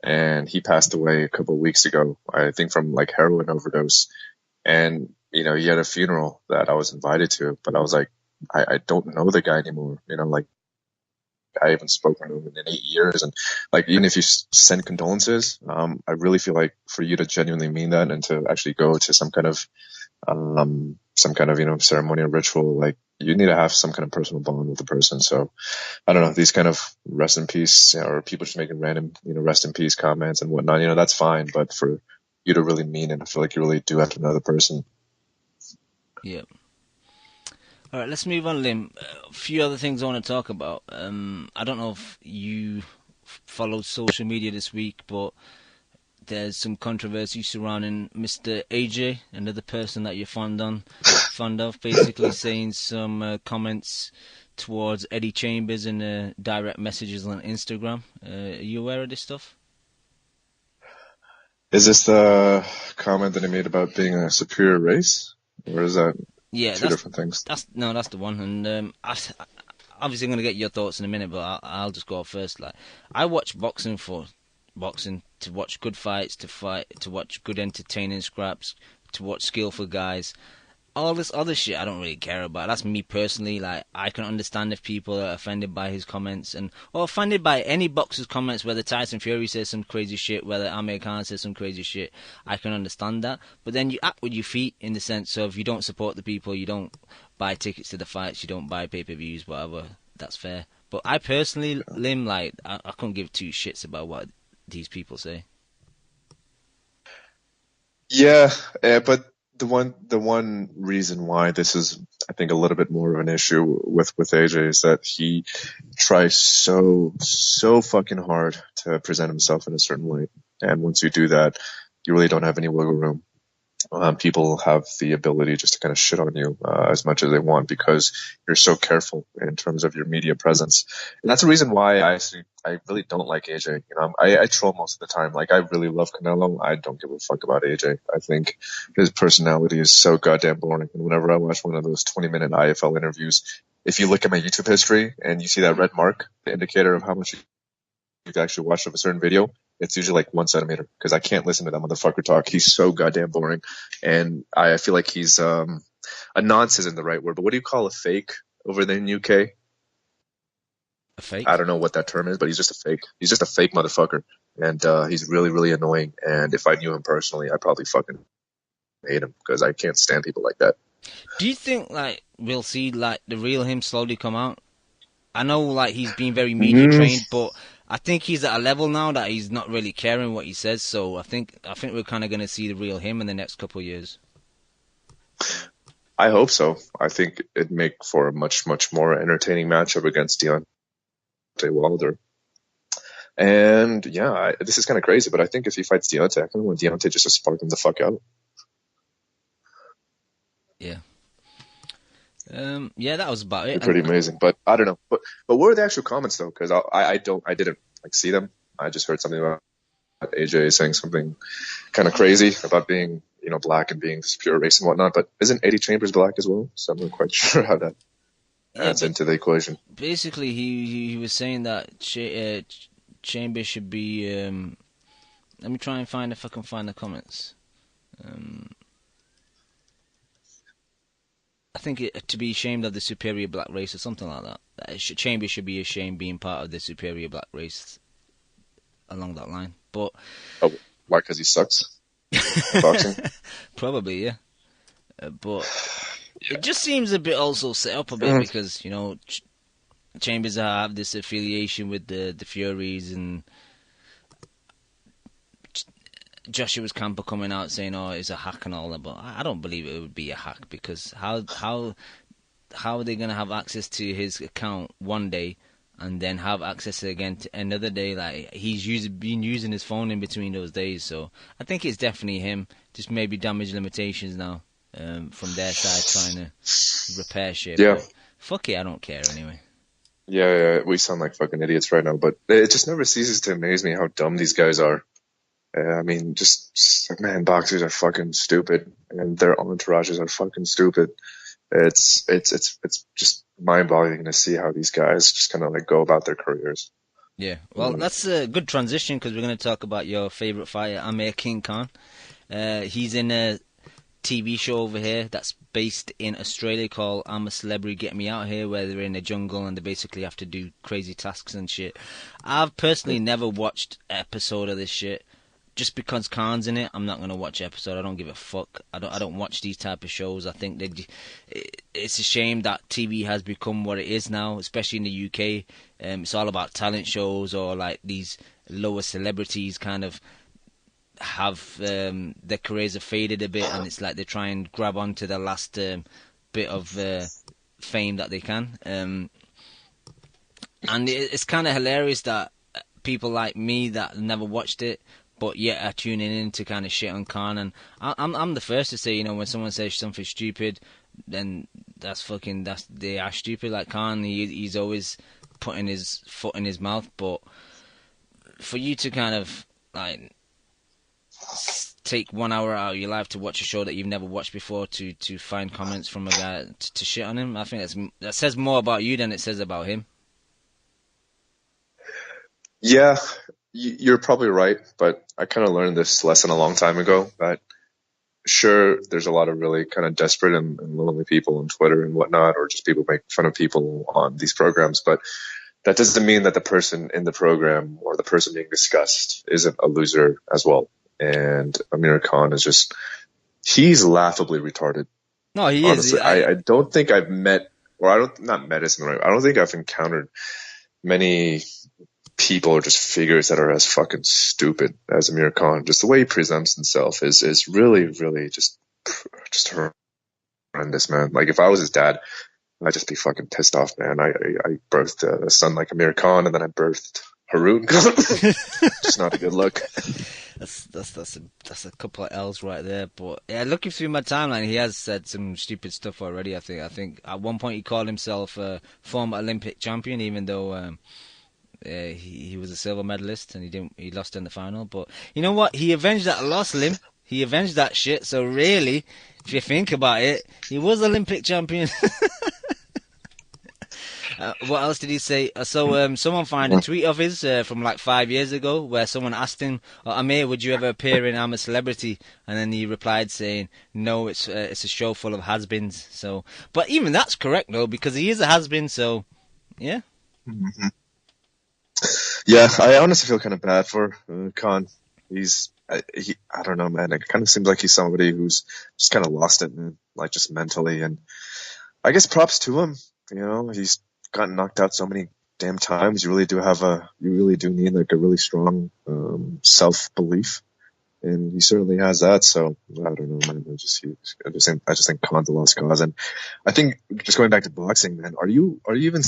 [SPEAKER 2] and he passed away a couple of weeks ago, I think from like heroin overdose. And, he had a funeral that I was invited to, but I was like, I don't know the guy anymore, like I haven't spoken to him in 8 years. And like, even if you send condolences, I really feel like for you to genuinely mean that and to actually go to some kind of, ceremonial ritual, like you need to have some kind of personal bond with the person. So I don't know, these kind of rest in peace, or people just making random, rest in peace comments and whatnot, that's fine. But for you to really mean it, I feel like you really do have to know the person.
[SPEAKER 1] Yeah. All right, let's move on, Lim. A few other things I want to talk about. I don't know if you followed social media this week, but there's some controversy surrounding Mr. AJ, another person that you're fond of, basically saying some comments towards Eddie Chambers in direct messages on Instagram. Are you aware of this stuff?
[SPEAKER 2] Is this the comment that he made about being a superior race? Or is that two different things?
[SPEAKER 1] That's the one. And obviously I'm going to get your thoughts in a minute, but I'll just go first. Like, I watch boxing to watch good fights, to watch good entertaining scraps, to watch skillful guys. All this other shit I don't really care about. That's me personally. Like, I can understand if people are offended by his comments or offended by any boxer's comments, whether Tyson Fury says some crazy shit, whether Aamir Khan says some crazy shit. I can understand that. But then you act with your feet in the sense of you don't support the people, you don't buy tickets to the fights, you don't buy pay-per-views, whatever. That's fair. But I personally, Lim, like, I couldn't give two shits about what these people say.
[SPEAKER 2] Yeah, but the one reason why this is, I think, a little bit more of an issue with AJ is that he tries so fucking hard to present himself in a certain light, and once you do that, you really don't have any wiggle room. People have the ability just to kind of shit on you as much as they want because you're so careful in terms of your media presence. And that's the reason why I really don't like AJ. I troll most of the time. Like, I really love Canelo. I don't give a fuck about AJ. I think his personality is so goddamn boring. And whenever I watch one of those 20-minute IFL interviews, if you look at my YouTube history and you see that red mark, the indicator of how much you've actually watched of a certain video, it's usually like 1 centimeter because I can't listen to that motherfucker talk. He's so goddamn boring. And I feel like he's, a nonce isn't the right word, but what do you call a fake over there in UK?
[SPEAKER 1] A fake?
[SPEAKER 2] I don't know what that term is, but he's just a fake. He's just a fake motherfucker. And, he's really, really annoying. And if I knew him personally, I'd probably fucking hate him because I can't stand people like that.
[SPEAKER 1] Do you think, like, we'll see, like, the real him slowly come out? I know, like, he's been very media trained, but I think he's at a level now that he's not really caring what he says. So I think we're kind of going to see the real him in the next couple of years.
[SPEAKER 2] I hope so. I think it'd make for a much, much more entertaining matchup against Deontay Wilder. And yeah, this is kind of crazy, but I think if he fights Deontay, I kind of want Deontay just to spark him the fuck out.
[SPEAKER 1] Yeah. Yeah, that was about it.
[SPEAKER 2] They're pretty amazing, but I don't know. But what were the actual comments though? Because I didn't like see them. I just heard something about AJ saying something kind of crazy about being, black and being pure race and whatnot. But isn't Eddie Chambers black as well? So I'm not quite sure how that adds into the equation.
[SPEAKER 1] Basically, he was saying that Chambers should be. Let me try and find if I can find the comments. I think to be ashamed of the superior black race or something like that. Chambers should be ashamed being part of the superior black race along that line. But
[SPEAKER 2] why? Because he sucks at boxing?
[SPEAKER 1] Probably, yeah. But yeah. It just seems a bit also set up a bit because, Chambers have this affiliation with the Furies and Joshua's camper coming out saying, "Oh, it's a hack and all that," but I don't believe it would be a hack because how are they gonna have access to his account one day and then have access again to another day? Like, he's been using his phone in between those days, so I think it's definitely him. Just maybe damage limitations now from their side trying to repair shit.
[SPEAKER 2] Yeah.
[SPEAKER 1] But fuck it, I don't care anyway.
[SPEAKER 2] Yeah, we sound like fucking idiots right now, but it just never ceases to amaze me how dumb these guys are. I mean, man, boxers are fucking stupid, and their entourages are fucking stupid. It's just mind-boggling to see how these guys just kind of like go about their careers.
[SPEAKER 1] Yeah, well, that's a good transition because we're going to talk about your favorite fighter, Aamir Khan. He's in a TV show over here that's based in Australia called I'm a Celebrity, Get Me Out Here, where they're in a jungle and they basically have to do crazy tasks and shit. I've personally never watched an episode of this shit. Just because Khan's in it, I'm not gonna watch an episode. I don't give a fuck. I don't watch these type of shows. I think it's a shame that TV has become what it is now, especially in the UK. It's all about talent shows or like these lower celebrities kind of have their careers have faded a bit, and it's like they try and grab onto the last bit of fame that they can. And it's kind of hilarious that people like me that never watched it, but yet are tuning in to kind of shit on Khan. And I'm the first to say, you know, when someone says something stupid, then they are stupid. Like Khan, he's always putting his foot in his mouth. But for you to kind of like take 1 hour out of your life to watch a show that you've never watched before to find comments from a guy to shit on him, I think that says more about you than it says about him.
[SPEAKER 2] Yeah, you're probably right, but I kind of learned this lesson a long time ago that sure, there's a lot of really kind of desperate and lonely people on Twitter and whatnot, or just people make fun of people on these programs, but that doesn't mean that the person in the program or the person being discussed isn't a loser as well. And Aamir Khan he's laughably retarded.
[SPEAKER 1] No, he
[SPEAKER 2] honestly,
[SPEAKER 1] is.
[SPEAKER 2] I don't think I've met, or I don't think I've encountered many people or just figures that are as fucking stupid as Aamir Khan. Just the way he presents himself is really, really just horrendous, man. Like if I was his dad, I'd just be fucking pissed off, man. I birthed a son like Aamir Khan, and then I birthed Haroon Khan. Just not a good look.
[SPEAKER 1] That's a couple of L's right there. But yeah, looking through my timeline, he has said some stupid stuff already. I think at one point he called himself a former Olympic champion, even though he was a silver medalist and he lost in the final. But you know what? He avenged that loss, Lim. He avenged that shit. So really, if you think about it, he was Olympic champion. What else did he say? So someone found a tweet of his from like 5 years ago where someone asked him, Aamir, would you ever appear in I'm a Celebrity? And then he replied saying, no, it's a show full of has-beens. So, but even that's correct though, because he is a has-been. So, yeah.
[SPEAKER 2] Mm-hmm. Yeah, I honestly feel kind of bad for Khan. I don't know, man. It kind of seems like he's somebody who's just kind of lost it, man. Like just mentally, and I guess props to him. You know, he's gotten knocked out so many damn times. You really do need like a really strong self-belief, and he certainly has that. So I don't know, man. I just think Khan's a lost cause. And I think just going back to boxing, man, are you even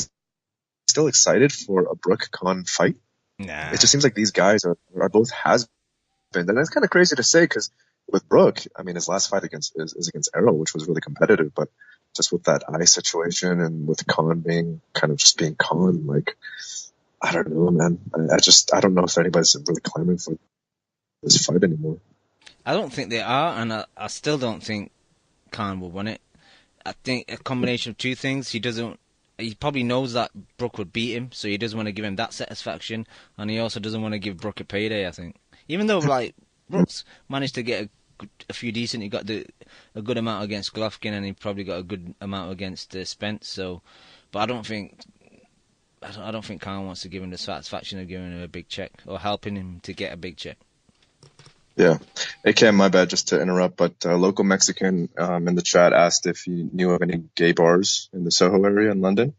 [SPEAKER 2] still excited for a Brook Khan fight?
[SPEAKER 1] Nah.
[SPEAKER 2] It just seems like these guys are both has-been, and it's kind of crazy to say because with Brook, I mean, his last fight is against Errol, which was really competitive, but just with that eye situation and with Khan being Khan, like, I don't know, man. I don't know if anybody's really clamoring for this fight anymore.
[SPEAKER 1] I don't think they are, and I still don't think Khan will win it. I think a combination of two things. He probably knows that Brook would beat him, so he doesn't want to give him that satisfaction, and he also doesn't want to give Brook a payday, I think. Even though, like, Brook's managed to get a few decent, he got a good amount against Golovkin, and he probably got a good amount against Spence, so, but I don't think Khan wants to give him the satisfaction of giving him a big check, or helping him to get a big check.
[SPEAKER 2] Yeah. Hey, Cam, my bad just to interrupt, but local Mexican in the chat asked if you knew of any gay bars in the Soho area in London.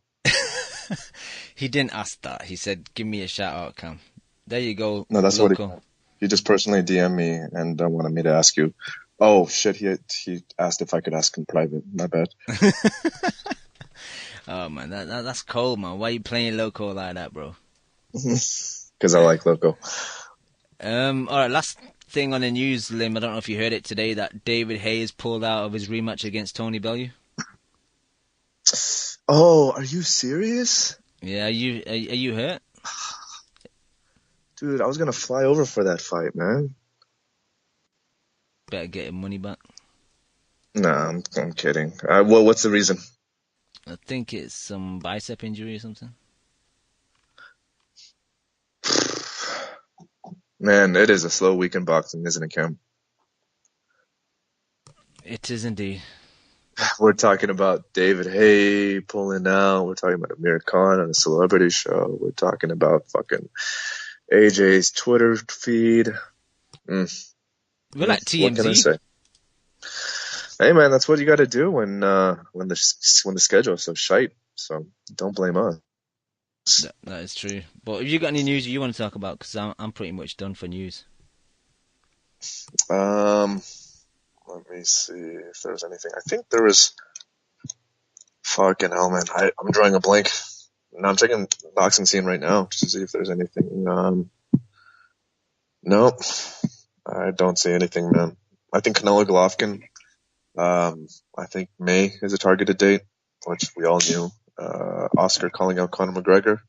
[SPEAKER 1] He didn't ask that. He said, give me a shout out, Cam. There you go.
[SPEAKER 2] No, that's
[SPEAKER 1] local.
[SPEAKER 2] what he just personally DM'd me and wanted me to ask you. Oh, shit, he asked if I could ask in private. My bad.
[SPEAKER 1] Oh, man, that's cold, man. Why are you playing local like that, bro?
[SPEAKER 2] Because I like local.
[SPEAKER 1] All right, last thing on the news, Lim. I don't know if you heard it today that David Hayes pulled out of his rematch against Tony Bellew.
[SPEAKER 2] Oh, are you serious?
[SPEAKER 1] Yeah, are you hurt?
[SPEAKER 2] Dude, I was gonna fly over for that fight, man.
[SPEAKER 1] Better get your money back.
[SPEAKER 2] Nah, I'm kidding. Well, what's the reason?
[SPEAKER 1] I think it's some bicep injury or something.
[SPEAKER 2] Man, it is a slow week in boxing, isn't it, Cam?
[SPEAKER 1] It is indeed.
[SPEAKER 2] We're talking about David Haye pulling out. We're talking about Aamir Khan on a celebrity show. We're talking about fucking AJ's Twitter feed.
[SPEAKER 1] We're like TMZ.
[SPEAKER 2] What can I say? Hey man, that's what you got to do when the schedule is so shite. So don't blame us.
[SPEAKER 1] That is true. But have you got any news you want to talk about? Because I'm pretty much done for news.
[SPEAKER 2] Let me see if there's anything. I think there was. Fucking hell, man! I'm drawing a blank. No, I'm checking the boxing scene right now just to see if there's anything. Nope, I don't see anything, man. I think Canelo Golovkin. I think May is a targeted date, which we all knew. Oscar calling out Conor McGregor.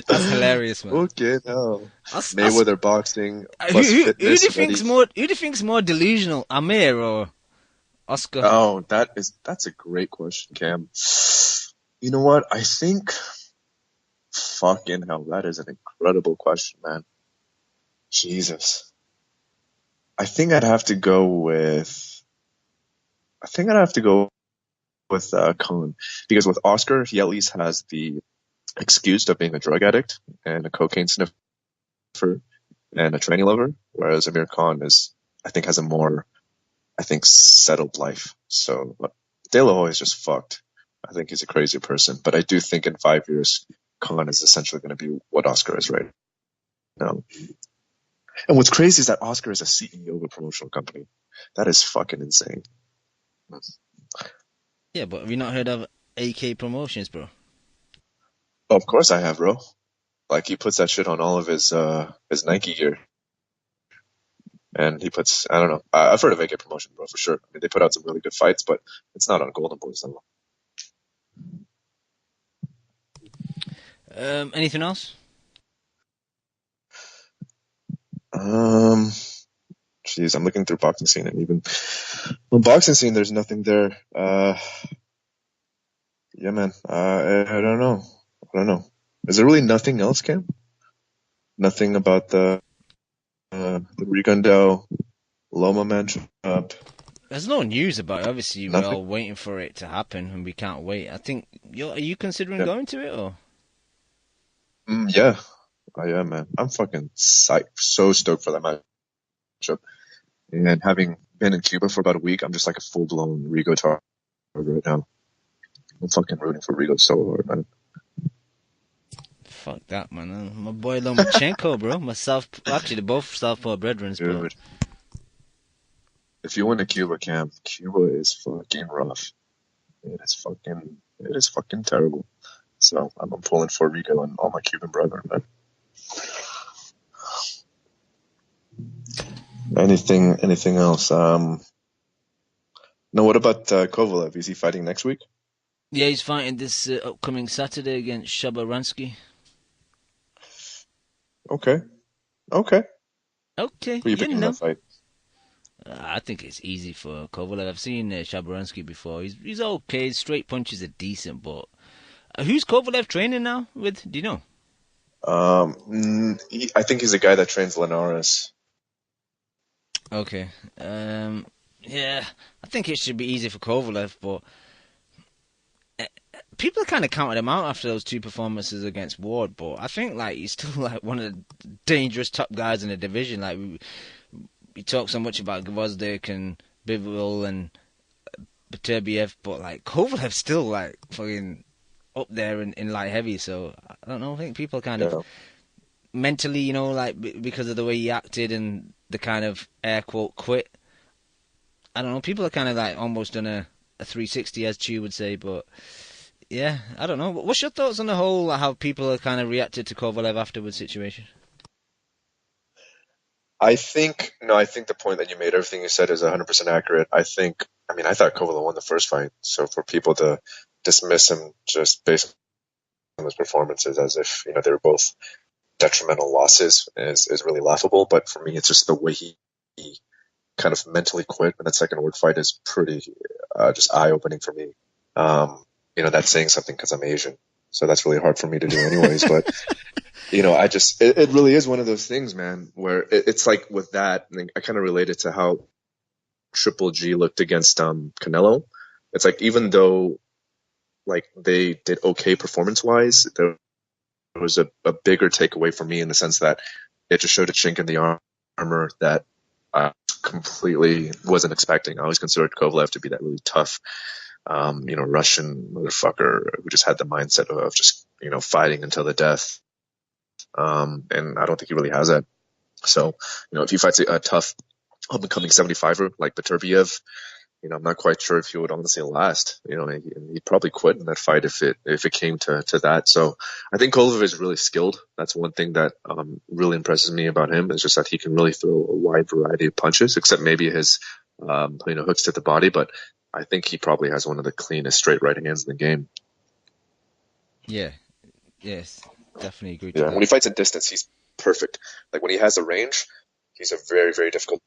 [SPEAKER 1] That's hilarious, man.
[SPEAKER 2] Okay, no. Mayweather boxing.
[SPEAKER 1] Who do you think's more delusional, Aamir or Oscar?
[SPEAKER 2] Oh, that's a great question, Cam. You know what? I think. Fucking hell, that is an incredible question, man. Jesus. I think I'd have to go with Conlan, because with Oscar, he at least has the excuse of being a drug addict and a cocaine sniffer and a tranny lover, whereas Aamir Khan has a more, settled life. So De La Hoya is just fucked. I think he's a crazy person, but I do think in 5 years, Khan is essentially going to be what Oscar is right now. And what's crazy is that Oscar is a CEO of a promotional company. That is fucking insane.
[SPEAKER 1] Yeah, but have you not heard of AK Promotions, bro?
[SPEAKER 2] Oh, of course I have, bro. Like, he puts that shit on all of his Nike gear. And he puts, I don't know. I've heard of AK Promotion, bro, for sure. I mean, they put out some really good fights, but it's not on Golden Boys level.
[SPEAKER 1] Anything else?
[SPEAKER 2] Jeez, I'm looking through boxing scene, and even the boxing scene, there's nothing there. Yeah, man. I don't know. Is there really nothing else, Cam? Nothing about the Rigondeaux Loma matchup.
[SPEAKER 1] There's no news about it. Obviously, we're all waiting for it to happen, and we can't wait. I think are you considering going to it, or?
[SPEAKER 2] Yeah, I am, man. I'm fucking psyched. So stoked for that matchup. And having been in Cuba for about a week, I'm just like a full-blown Rigo target right now. I'm fucking rooting for Rigo so hard, man.
[SPEAKER 1] Fuck that, man. My boy Lomachenko, bro. Actually, they're both Southpaw brethren, bro.
[SPEAKER 2] If you went to Cuba, Cam, Cuba is fucking rough. It is fucking terrible. So I'm pulling for Rigo and all my Cuban brethren, man. Anything else? No, what about Kovalev? Is he fighting next week?
[SPEAKER 1] Yeah, he's fighting this upcoming Saturday against Shabaransky.
[SPEAKER 2] Okay.
[SPEAKER 1] Who
[SPEAKER 2] you picking that fight?
[SPEAKER 1] I think it's easy for Kovalev. I've seen Shabaransky before. He's okay. His straight punches are decent, but who's Kovalev training now with? Do you know?
[SPEAKER 2] I think he's a guy that trains Linares.
[SPEAKER 1] Okay. Yeah, I think it should be easy for Kovalev, but people kind of counted him out after those two performances against Ward. But I think he's still one of the dangerous top guys in the division. Like we talk so much about Gvozdyk and Bivol and Beterbiev, but Kovalev's still fucking up there in light heavy. So I don't know. I think people kind of mentally, because of the way he acted and the kind of air quote quit. I don't know. People are kind of almost done a 360, as Chu would say, but yeah, I don't know. What's your thoughts on the whole, how people are kind of reacted to Kovalev afterwards situation?
[SPEAKER 2] I think the point that you made, everything you said is 100% accurate. I thought Kovalev won the first fight. So for people to dismiss him just based on his performances as if, they were both detrimental losses is really laughable. But for me, it's just the way he kind of mentally quit in that second Ward fight is pretty just eye-opening for me. That's saying something because I'm Asian, so that's really hard for me to do anyways. But it really is one of those things, man, where it's like with that, I kind of relate it to how Triple G looked against Canelo. It's like, even though like they did okay performance-wise, there was a bigger takeaway for me in the sense that it just showed a chink in the armor that I completely wasn't expecting. I always considered Kovalev to be that really tough, Russian motherfucker who just had the mindset of just, fighting until the death. And I don't think he really has that. So, if he fights a tough up-and-coming 75er like Beterbiev, I'm not quite sure if he would honestly last. He'd probably quit in that fight if it came to that. So I think Kovalev is really skilled. That's one thing that really impresses me about him, is just that he can really throw a wide variety of punches, except maybe his hooks to the body. But I think he probably has one of the cleanest straight right hands in the game.
[SPEAKER 1] Yeah. Yes. Definitely agree.
[SPEAKER 2] Yeah. When he fights at distance, he's perfect. Like when he has the range, he's a very, very difficult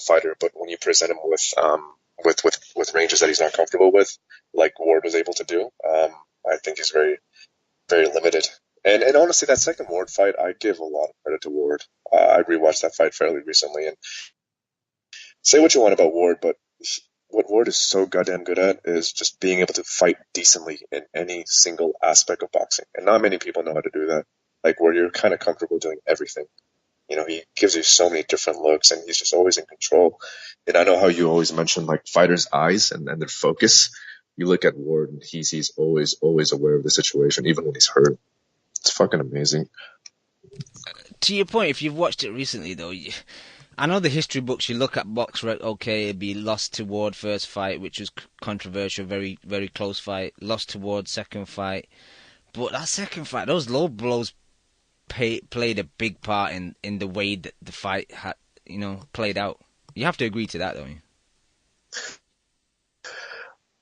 [SPEAKER 2] fighter. But when you present him with ranges that he's not comfortable with, like Ward was able to do, I think he's very, very limited. And honestly, that second Ward fight, I give a lot of credit to Ward. I rewatched that fight fairly recently, and say what you want about Ward, but what Ward is so goddamn good at is just being able to fight decently in any single aspect of boxing. And not many people know how to do that. Like where you're kind of comfortable doing everything. He gives you so many different looks, and he's just always in control. And I know how you always mention like fighters' eyes and their focus. You look at Ward, and he's always aware of the situation, even when he's hurt. It's fucking amazing.
[SPEAKER 1] To your point, if you've watched it recently, though, I know the history books. You look at BoxRec, okay, it'd be lost to Ward first fight, which was controversial, very, very close fight. Lost to Ward second fight. But that second fight, those low blows played a big part in the way that the fight had, played out. You have to agree to that, don't you?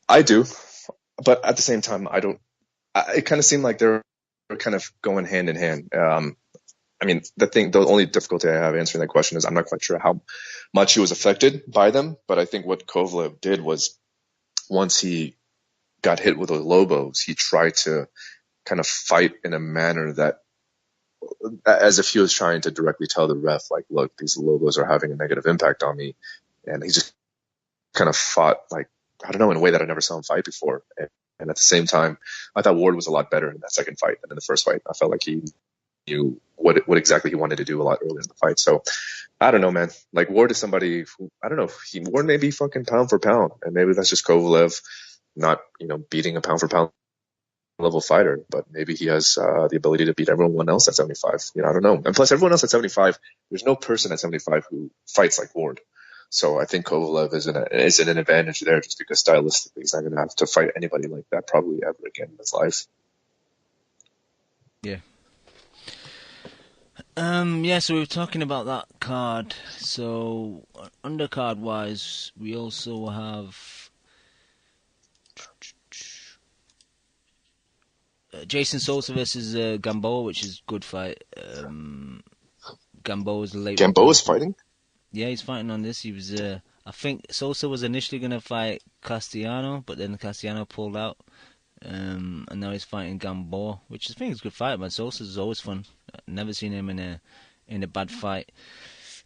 [SPEAKER 2] I do, but at the same time, I don't. It kind of seemed like they're kind of going hand in hand. The only difficulty I have answering that question is I'm not quite sure how much he was affected by them, but I think what Kovalev did was once he got hit with those low blows, he tried to kind of fight in a manner that, as if he was trying to directly tell the ref, like, look, these low blows are having a negative impact on me. And he just kind of fought, like, I don't know, in a way that I never saw him fight before. And at the same time, I thought Ward was a lot better in that second fight than in the first fight. I felt like he knew what exactly he wanted to do a lot earlier in the fight. So I don't know, man. Like Ward is somebody who, I don't know, Ward may be fucking pound for pound. And maybe that's just Kovalev not, beating a pound for pound level fighter, but maybe he has the ability to beat everyone else at 75. I don't know. And plus, everyone else at 75, there's no person at 75 who fights like Ward. So I think Kovalev is in an advantage there, just because stylistically he's not going to have to fight anybody like that probably ever again in his life.
[SPEAKER 1] Yeah. So we were talking about that card. So undercard wise, we also have Jason Sosa versus Gamboa, which is a good fight. Gamboa's late.
[SPEAKER 2] Gamboa's fighting?
[SPEAKER 1] Yeah, he's fighting on this. He was, I think Sosa was initially going to fight Castellano, but then Castellano pulled out. And now he's fighting Gamboa, which I think is a good fight, man. Sosa's always fun. I've never seen him in a bad fight.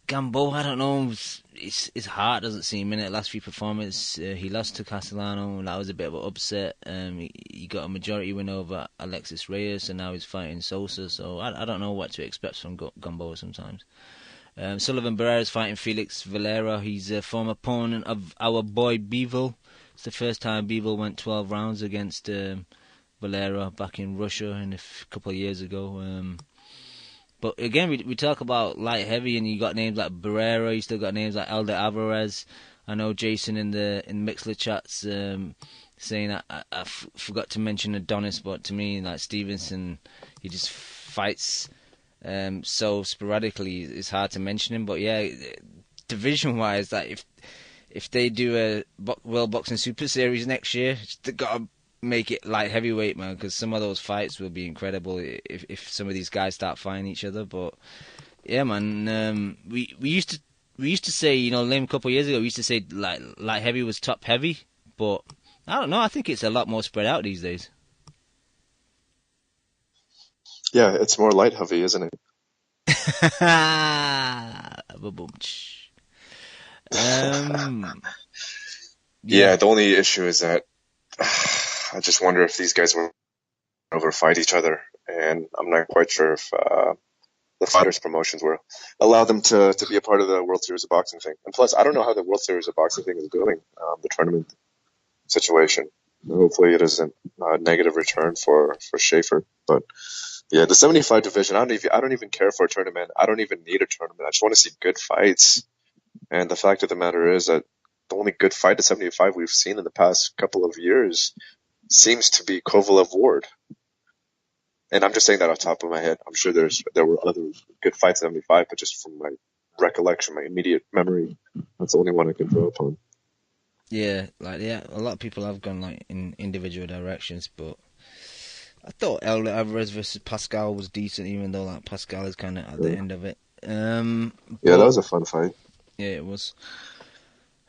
[SPEAKER 1] Gamboa, I don't know, his heart doesn't seem in it. Last few performances, he lost to Castellano, and that was a bit of an upset. He got a majority win over Alexis Reyes, and now he's fighting Sosa, so I don't know what to expect from Gamboa sometimes. Sullivan Barrera's fighting Felix Valera. He's a former opponent of our boy Bivol. It's the first time Bivol went 12 rounds against Valera back in Russia a couple of years ago. But again, we talk about light heavy, and you got names like Barrera. You still got names like Elder Alvarez. I know Jason in Mixler chats saying I forgot to mention Adonis, but to me, like Stevenson, he just fights so sporadically. It's hard to mention him. But yeah, division-wise, like if they do a World Boxing Super Series next year, they got to make it light heavyweight, man, because some of those fights will be incredible if some of these guys start fighting each other. But yeah, man, we used to say, name a couple of years ago, we used to say like light heavy was top heavy, but I don't know. I think it's a lot more spread out these days.
[SPEAKER 2] Yeah, it's more light heavy, isn't it? Yeah, the only issue is that I just wonder if these guys will over fight each other, and I'm not quite sure if the fighters promotions will allow them to be a part of the World Series of Boxing thing. And plus, I don't know how the World Series of Boxing thing is going, the tournament situation. Hopefully it isn't a negative return for Schaefer. But yeah, the 75 division, I don't even care for a tournament. I don't even need a tournament. I just want to see good fights. And the fact of the matter is that the only good fight at 75 we've seen in the past couple of years seems to be Kovalev Ward. And I'm just saying that off the top of my head. I'm sure there were other good fights at 75, but just from my recollection, my immediate memory, that's the only one I can draw upon.
[SPEAKER 1] Yeah, a lot of people have gone like in individual directions, but I thought Elder Alvarez versus Pascal was decent, even though like Pascal is kind of at the end of it.
[SPEAKER 2] Yeah, that was a fun fight.
[SPEAKER 1] Yeah, it was.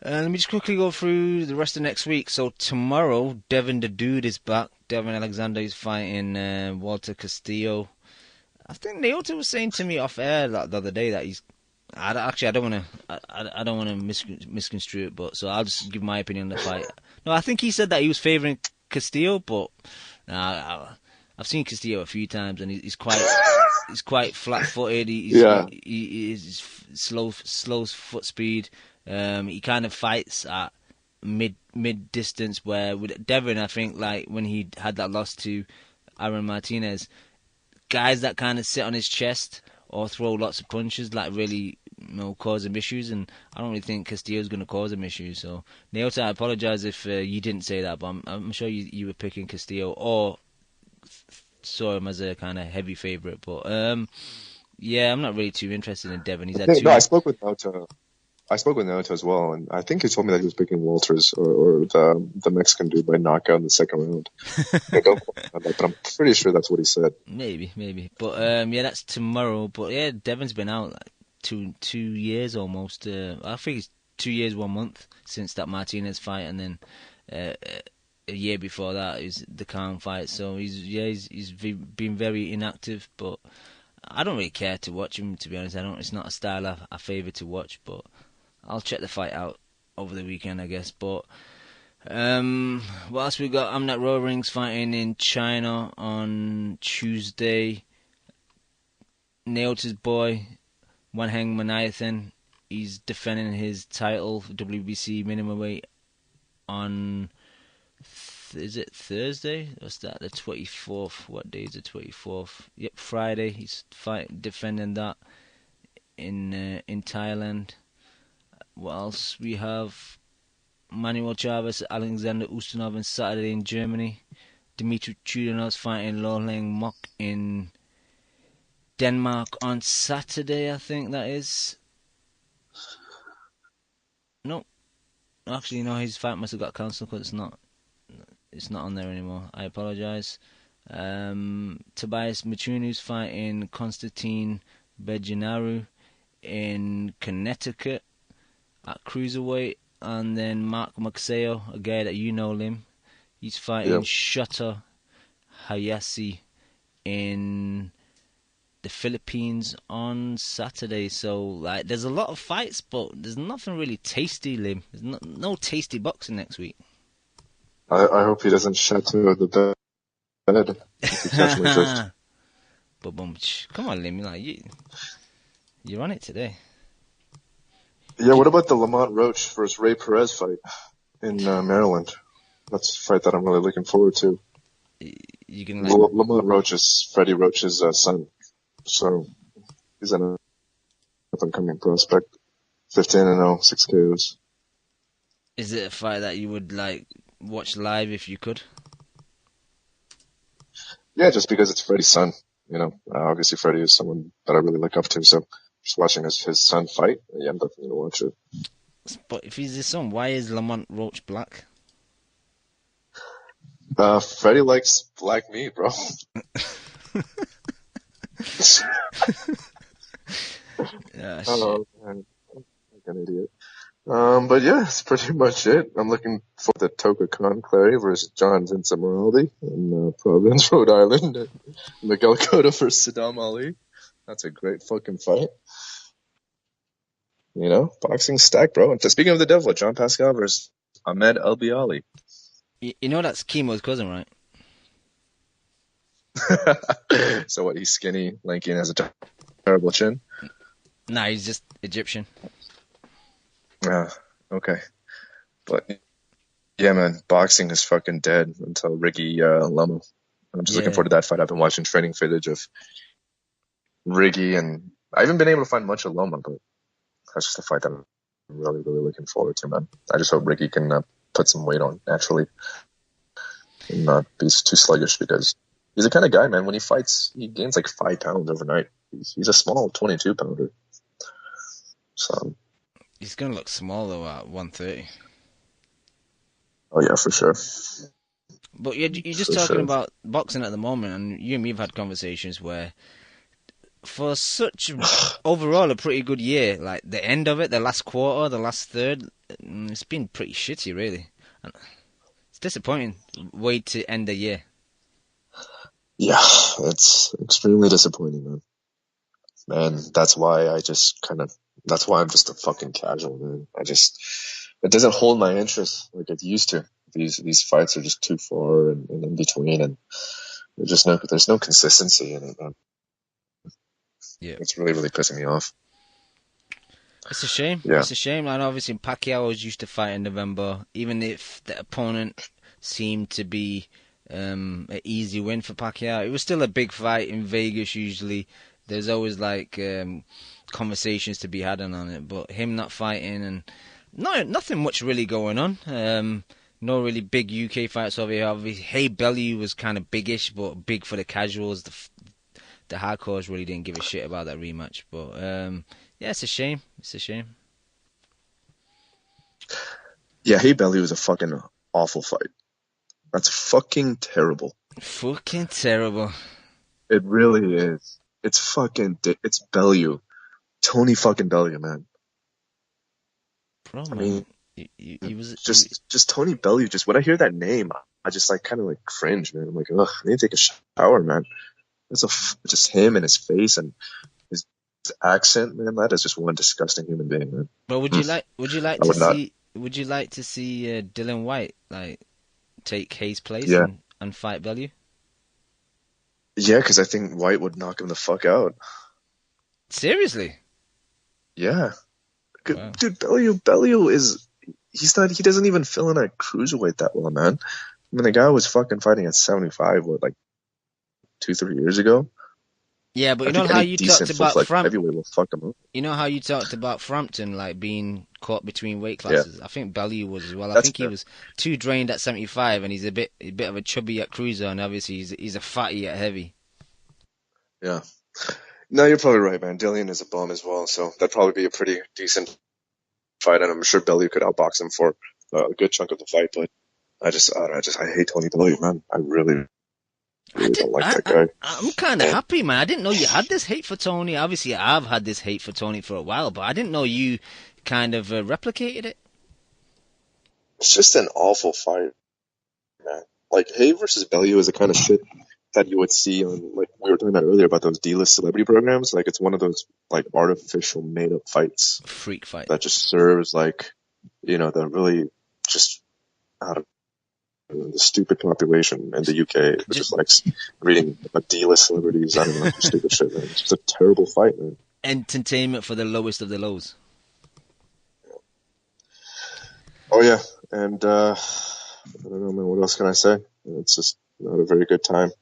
[SPEAKER 1] Let me just quickly go through the rest of next week. So tomorrow, Devin the Dude is back. Devin Alexander is fighting Walter Castillo. I think Naota was saying to me off air the other day that he's. I don't want to misconstrue it, but so I'll just give my opinion on the fight. No, I think he said that he was favouring Castillo, but I've seen Castillo a few times, and he's quite flat-footed. He's slow foot speed. He kind of fights at mid distance. Where with Devin, I think like when he had that loss to Aaron Martinez, guys that kind of sit on his chest or throw lots of punches like really cause him issues, and I don't really think Castillo's going to cause him issues. So Naota, I apologise if you didn't say that, but I'm sure you were picking Castillo or saw him as a kind of heavy favourite. But yeah, I'm not really too interested in Devin. He's had two.
[SPEAKER 2] No, I spoke with Naota as well, and I think he told me that he was picking Walters or the Mexican dude by knockout in the second round. But I'm pretty sure that's what he said.
[SPEAKER 1] Maybe. But yeah, that's tomorrow. But yeah, Devon's been out like two years almost. I think it's 2 years, 1 month since that Martinez fight, and then a year before that is the Khan fight. So he's been very inactive. But I don't really care to watch him, to be honest. It's not a style I favour to watch, but I'll check the fight out over the weekend, I guess. But what else we got? Amnat Roaring's fighting in China on Tuesday. Naota's boy, Wanheng Manayathan, he's defending his title, WBC minimum weight, on is it Thursday? What's that? The 24th. What day is the 24th? Yep, Friday. He's defending that in Thailand. What else? We have Manuel Chavez, Alexander Ustinov on Saturday in Germany. Dmitry Chudinov's fighting Lo Leng Mok in Denmark on Saturday, I think that is. No. Actually, no, his fight must have got cancelled because it's not on there anymore. I apologise. Tobias Machunu's fighting Konstantin Bejinaru in Connecticut at cruiserweight, and then Mark Maxeo, a guy that you know, Lim, he's fighting Shota Hayashi in the Philippines on Saturday. So like, there's a lot of fights, but there's nothing really tasty, Lim. There's no tasty boxing next week.
[SPEAKER 2] I hope he doesn't shatter the bed.
[SPEAKER 1] Come on, Lim, like you're on it today.
[SPEAKER 2] Yeah, what about the Lamont Roach versus Ray Perez fight in Maryland? That's a fight that I'm really looking forward to. Lamont Roach is Freddie Roach's son, so he's an up-and-coming prospect. 15-0, 6 KOs.
[SPEAKER 1] Is it a fight that you would like watch live if you could?
[SPEAKER 2] Yeah, just because it's Freddie's son. You know, obviously Freddie is someone that I really look up to, so just watching his son fight, yeah, I'm definitely going to watch it.
[SPEAKER 1] But if he's his son, why is Lamont Roach black?
[SPEAKER 2] Freddie likes black meat, bro.
[SPEAKER 1] Yeah,
[SPEAKER 2] oh, man. Like an idiot. But yeah, that's pretty much it. I'm looking for the Toka Conclave versus John Vincent Moraldi in Providence, Rhode Island. And Miguel Cotto versus Saddam Ali. That's a great fucking fight. You know, boxing stacked, bro. And speaking of the devil, John Pascal versus Ahmed Albiali.
[SPEAKER 1] You know that's Chemo's cousin, right?
[SPEAKER 2] So what, he's skinny, lanky, and has a terrible chin?
[SPEAKER 1] Nah, he's just Egyptian.
[SPEAKER 2] Okay. But yeah, man, boxing is fucking dead until Ricky Lamo. I'm just looking forward to that fight. I've been watching training footage of Ricky, and I haven't been able to find much of Loma, but that's just a fight that I'm really, really looking forward to, man. I just hope Ricky can put some weight on, actually, and not be too sluggish, because he's the kind of guy, man, when he fights, he gains like 5 pounds overnight. He's a small 22-pounder. So
[SPEAKER 1] he's going to look small, though, at 130.
[SPEAKER 2] Oh, yeah, for sure.
[SPEAKER 1] But you're just talking about boxing at the moment, and you and me have had conversations where, for such overall a pretty good year, like the end of it, the last quarter, the last third, it's been pretty shitty, really. And it's disappointing way to end the year. Yeah,
[SPEAKER 2] it's extremely disappointing, man. Man, that's why I'm just a fucking casual, man. It doesn't hold my interest like it used to. These fights are just too far and in between, and there's no consistency in it, man. Yeah, it's really, really pissing me off.
[SPEAKER 1] It's a shame. Yeah. It's a shame. And obviously Pacquiao was used to fight in November, even if the opponent seemed to be an easy win for Pacquiao. It was still a big fight in Vegas usually. There's always like conversations to be had on it, but him not fighting and nothing much really going on. No really big UK fights over here. Obviously, Hey Bellew was kind of biggish, but big for the casuals. The hardcores really didn't give a shit about that rematch. But yeah, it's a shame. It's a shame.
[SPEAKER 2] Yeah, Hey Bellew was a fucking awful fight. That's fucking terrible.
[SPEAKER 1] Fucking terrible.
[SPEAKER 2] It really is. It's Bellew. Tony fucking Bellew, man.
[SPEAKER 1] Bro, man. I mean, he was
[SPEAKER 2] just Tony Bellew. Just when I hear that name, I just like kind of like cringe, man. I'm like, ugh, I need to take a shower, man. It's just him and his face and his accent, man. That is just one disgusting human being, man.
[SPEAKER 1] But would you like to see Dylan White like take Hayes' place and fight Bellew?
[SPEAKER 2] Yeah, because I think White would knock him the fuck out.
[SPEAKER 1] Seriously?
[SPEAKER 2] Yeah. Wow. Dude, Bellew he doesn't even fill in at cruiserweight that well, man. I mean, the guy was fucking fighting at 75, like 2-3 years ago?
[SPEAKER 1] Yeah, but you know how you talked about Frampton?
[SPEAKER 2] Heavyweight will fuck him up.
[SPEAKER 1] You know how you talked about Frampton, like being caught between weight classes? Yeah. I think Bellew was as well. I think he was too drained at 75, and he's a bit of a chubby at cruiser, and obviously he's a fatty at heavy.
[SPEAKER 2] Yeah. No, you're probably right, man. Dillian is a bum as well, so that'd probably be a pretty decent fight, and I'm sure Bellew could outbox him for a good chunk of the fight, but I hate Tony Bellew, man. I really don't like that guy.
[SPEAKER 1] I'm kind of happy, man. I didn't know you had this hate for Tony. Obviously, I've had this hate for Tony for a while, but I didn't know you kind of replicated it.
[SPEAKER 2] It's just an awful fight, man. Like, Hay versus Bellew is the kind of shit that you would see on, like we were talking about earlier, about those D-list celebrity programs. Like, it's one of those, like, artificial made-up fights.
[SPEAKER 1] Freak fight.
[SPEAKER 2] That just serves, like, you know, the really just out of the stupid population in the UK, which is like reading about D-list celebrities. I don't know, stupid shit, man. It's just a terrible fight, man.
[SPEAKER 1] Entertainment for the lowest of the lows.
[SPEAKER 2] Oh yeah, and I don't know, man. What else can I say? It's just not a very good time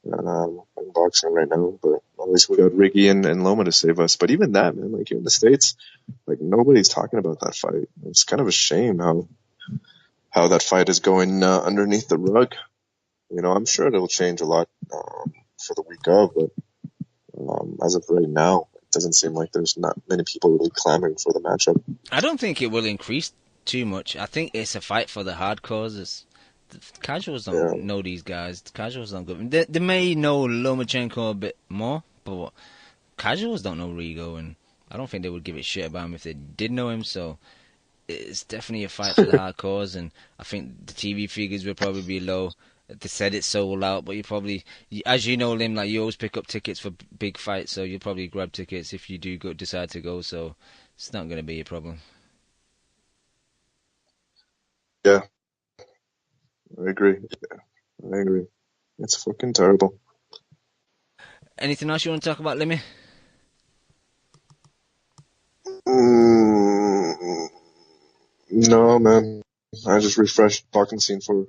[SPEAKER 2] in boxing right now. But at least we got Ricky and Loma to save us. But even that, man, like here in the States, like nobody's talking about that fight. It's kind of a shame how that fight is going underneath the rug. You know, I'm sure it'll change a lot for the week of, but as of right now, it doesn't seem like there's not many people really clamoring for the matchup.
[SPEAKER 1] I don't think it will increase too much. I think it's a fight for the hardcores. The casuals don't know these guys. The casuals don't go. They may know Lomachenko a bit more, but casuals don't know Rigo, and I don't think they would give a shit about him if they did know him, so it's definitely a fight for the hardcores, and I think the TV figures will probably be low. They said it's sold out, but you probably, as you know, Lim, like you always pick up tickets for big fights, so you'll probably grab tickets if you do decide to go. So it's not going to be a problem.
[SPEAKER 2] Yeah, I agree. I agree. It's fucking terrible.
[SPEAKER 1] Anything else you want to talk about, Limmy?
[SPEAKER 2] No, man. I just refreshed the boxing scene for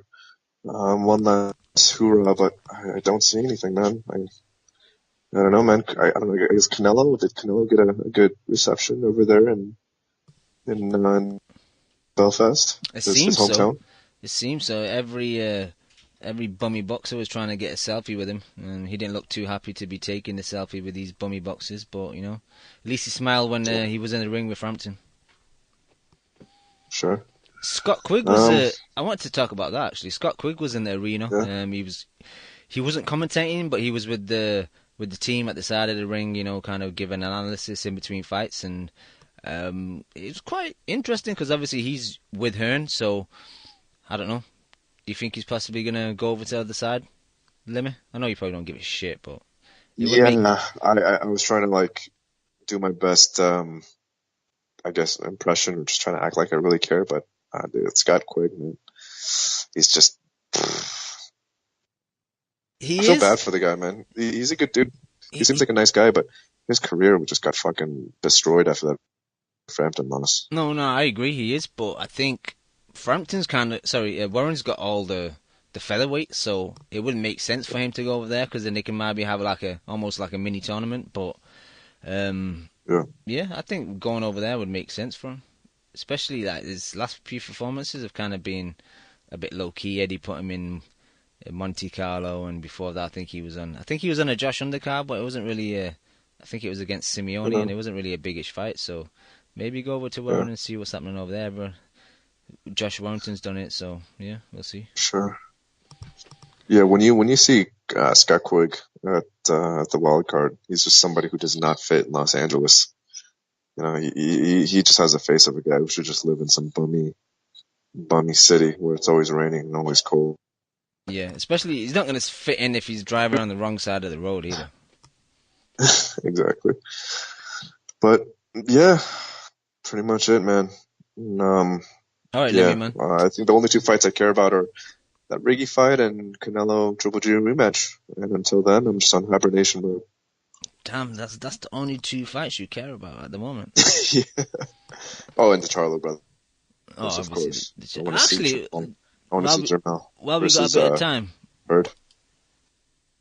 [SPEAKER 2] one last hoorah, but I don't see anything, man. I don't know, man. I don't know. Is Canelo? Did Canelo get a good reception over there in Belfast?
[SPEAKER 1] It
[SPEAKER 2] His
[SPEAKER 1] seems
[SPEAKER 2] hometown?
[SPEAKER 1] so. It seems so. Every bummy boxer was trying to get a selfie with him, and he didn't look too happy to be taking the selfie with these bummy boxers. But at least he smiled when he was in the ring with Frampton.
[SPEAKER 2] Sure.
[SPEAKER 1] Scott Quigg was. I wanted to talk about that actually. Scott Quigg was in the arena.
[SPEAKER 2] Yeah.
[SPEAKER 1] He wasn't commentating, but he was with the team at the side of the ring. Kind of giving analysis in between fights, and it was quite interesting because obviously he's with Hearn, so I don't know. Do you think he's possibly going to go over to the other side, Lemmy? I know you probably don't give a shit, but...
[SPEAKER 2] I was trying to, do my best, I guess, impression, or just trying to act like I really care, but, dude, Scott Quigg, man, he's just... I feel bad for the guy, man. He's a good dude. He seems like a nice guy, but his career just got fucking destroyed after that Frampton loss.
[SPEAKER 1] No, I agree he is, but I think... Frampton's Warren's got all the featherweight, so it wouldn't make sense for him to go over there because then they can maybe have almost like a mini tournament. But I think going over there would make sense for him, especially his last few performances have kind of been a bit low key. Eddie put him in Monte Carlo, and before that, I think he was on a Josh undercard, but it wasn't really I think it was against Simeone, and it wasn't really a biggish fight. So maybe go over to Warren and see what's happening over there, bro. Josh Warrington's done it, so yeah, we'll see.
[SPEAKER 2] Sure. Yeah, when you see Scott Quigg at the wild card, he's just somebody who does not fit in Los Angeles. He just has the face of a guy who should just live in some bummy city where it's always raining and always cold.
[SPEAKER 1] Yeah, especially he's not going to fit in if he's driving on the wrong side of the road either.
[SPEAKER 2] Exactly. But yeah, pretty much it, man.
[SPEAKER 1] All right, Lemmy, man.
[SPEAKER 2] I think the only two fights I care about are that Riggy fight and Canelo Triple G rematch. And until then, I'm just on hibernation mode.
[SPEAKER 1] Damn, that's the only two fights you care about at the moment.
[SPEAKER 2] Yeah. Oh, and the Charlo brother.
[SPEAKER 1] Oh,
[SPEAKER 2] of course.
[SPEAKER 1] I want to see
[SPEAKER 2] Jermell.
[SPEAKER 1] Well, we got a bit of time.
[SPEAKER 2] Bird.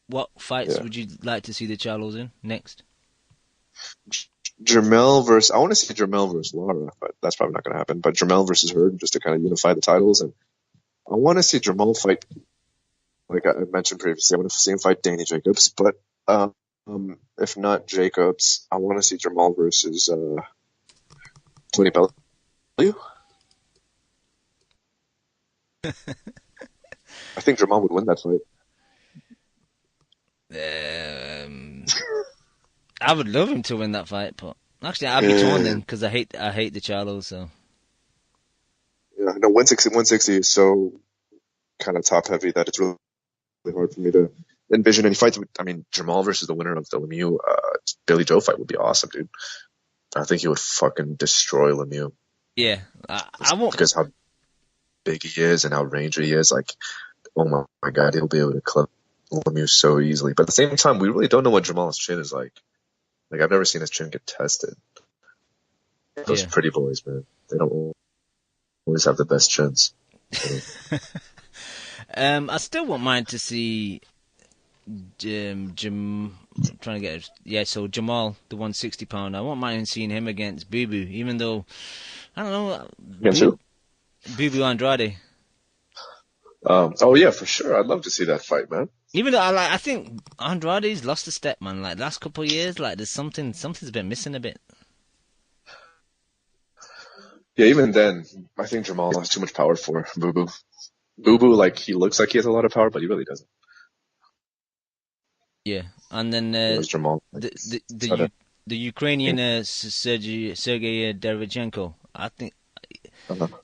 [SPEAKER 1] What fights would you like to see the Charlos in next?
[SPEAKER 2] Jermell versus... I want to see Jermell versus Lara, but that's probably not going to happen. But Jermell versus Hurd, just to kind of unify the titles. And I want to see Jermell fight, like I mentioned previously, I want to see him fight Danny Jacobs. But if not Jacobs, I want to see Jermell versus Tony Bellew. I think Jermell would win that fight.
[SPEAKER 1] I would love him to win that fight, but actually I'd be torn then because I hate the Charlos. So
[SPEAKER 2] yeah, no, 160 is so kind of top heavy that it's really hard for me to envision any fights. I mean, Jermell versus the winner of the Lemieux Billy Joe fight would be awesome, dude. I think he would fucking destroy Lemieux.
[SPEAKER 1] Yeah, I won't,
[SPEAKER 2] because how big he is and how rangy he is. Like, oh my god, he'll be able to clip Lemieux so easily. But at the same time, we really don't know what Jamal's chin is like. Like, I've never seen his chin get tested. Those pretty boys, man. They don't always have the best chins.
[SPEAKER 1] I still won't mind to see I'm trying to get it. So Jamal, the 160 pounder. I won't mind seeing him against Boo Boo, even though I don't know. Boo Boo Andrade.
[SPEAKER 2] Oh yeah, for sure. I'd love to see that fight, man.
[SPEAKER 1] Even though I think Andrade's lost a step, man. Like last couple of years, like there's something's been missing a bit.
[SPEAKER 2] Yeah, even then, I think Jamal has too much power for Boo Boo. Boo Boo, like, he looks like he has a lot of power, but he really doesn't.
[SPEAKER 1] Yeah, and then
[SPEAKER 2] Jamal,
[SPEAKER 1] the Ukrainian Sergey Derevchenko. I think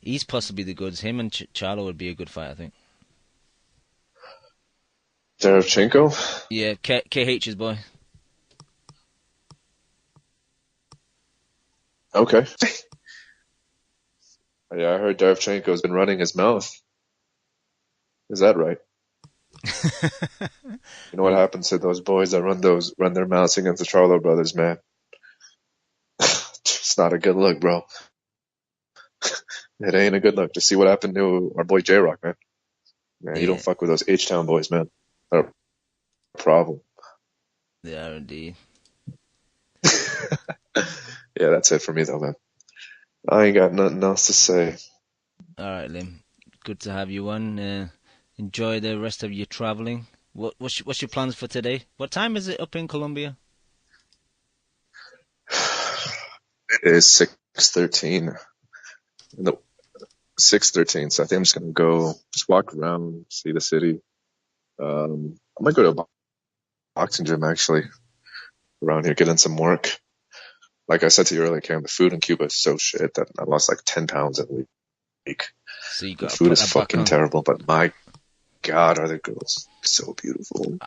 [SPEAKER 1] He's possibly the goods. Him and Charlo would be a good fight, I think.
[SPEAKER 2] Derevchenko?
[SPEAKER 1] Yeah, KH's boy.
[SPEAKER 2] Okay. Yeah, I heard Derevchenko's been running his mouth. Is that right? You know what happens to those boys that run their mouths against the Charlo brothers, man? It's not a good look, bro. It ain't a good look. Just see what happened to our boy JRock, man. Man, you don't fuck with those H-Town boys, man. They're a problem.
[SPEAKER 1] They are indeed.
[SPEAKER 2] Yeah, that's it for me, though, man. I ain't got nothing else to say.
[SPEAKER 1] All right, Lim. Good to have you on. Enjoy the rest of your traveling. What's your plans for today? What time is it up in Colombia?
[SPEAKER 2] It is 6:13. No, 6:13. So I think I'm just gonna go, just walk around, see the city. I might go to a boxing gym actually around here, get in some work. Like I said to you earlier, Cam, the food in Cuba is so shit that I lost like 10 pounds in a week.
[SPEAKER 1] So you
[SPEAKER 2] got the food is fucking terrible, but my God, are the girls so beautiful?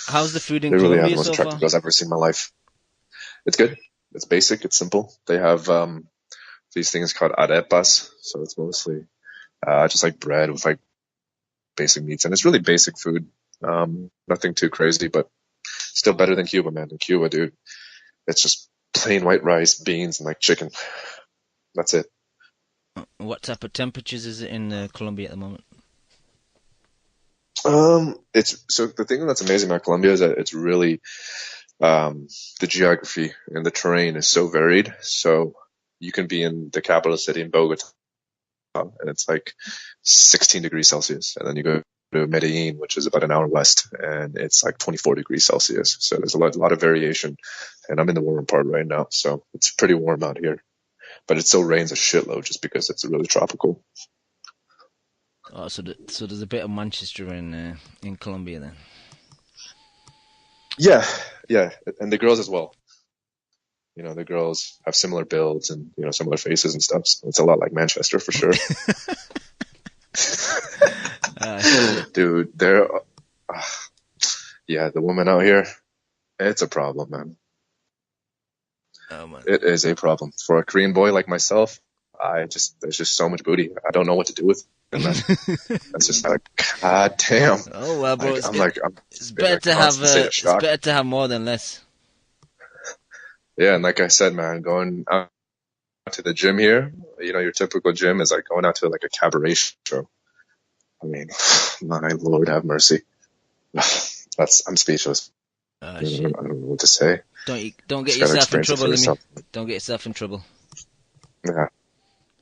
[SPEAKER 1] How's the food in
[SPEAKER 2] They
[SPEAKER 1] Colombia
[SPEAKER 2] really are the most
[SPEAKER 1] so
[SPEAKER 2] attractive
[SPEAKER 1] far?
[SPEAKER 2] girls I've ever seen in my life. It's good. It's basic. It's simple. They have these things called arepas, so it's mostly just like bread with like basic meats, and it's really basic food. Nothing too crazy, but still better than Cuba, man. In Cuba, dude, it's just plain white rice, beans, and like chicken. That's it.
[SPEAKER 1] What type of temperatures is it in Colombia at the moment?
[SPEAKER 2] It's so the thing that's amazing about Colombia is that it's really the geography and the terrain is so varied. So you can be in the capital city in Bogota, and it's like 16 degrees Celsius, and then you go to Medellin, which is about an hour west, and it's like 24 degrees Celsius. So there's a lot of variation, and I'm in the warmer part right now, so it's pretty warm out here. But it still rains a shitload just because it's really tropical.
[SPEAKER 1] Oh, so there's a bit of Manchester in Colombia then.
[SPEAKER 2] Yeah, and the girls as well. You know, the girls have similar builds and, you know, similar faces and stuff. So it's a lot like Manchester for sure. Dude, they're... yeah, the women out here, it's a problem, man.
[SPEAKER 1] Oh, man.
[SPEAKER 2] It is a problem. For a Korean boy like myself, there's just so much booty. I don't know what to do with it, man. It's just like, God damn.
[SPEAKER 1] Oh, well, bro,
[SPEAKER 2] it's
[SPEAKER 1] better to have more than less.
[SPEAKER 2] Yeah, and like I said, man, going out to the gym here, you know, your typical gym is like going out to like a cabaret show. I mean, my Lord have mercy. I'm speechless. I don't know what to say.
[SPEAKER 1] Don't get yourself in trouble, Lemmy. Don't get yourself in trouble.
[SPEAKER 2] Yeah,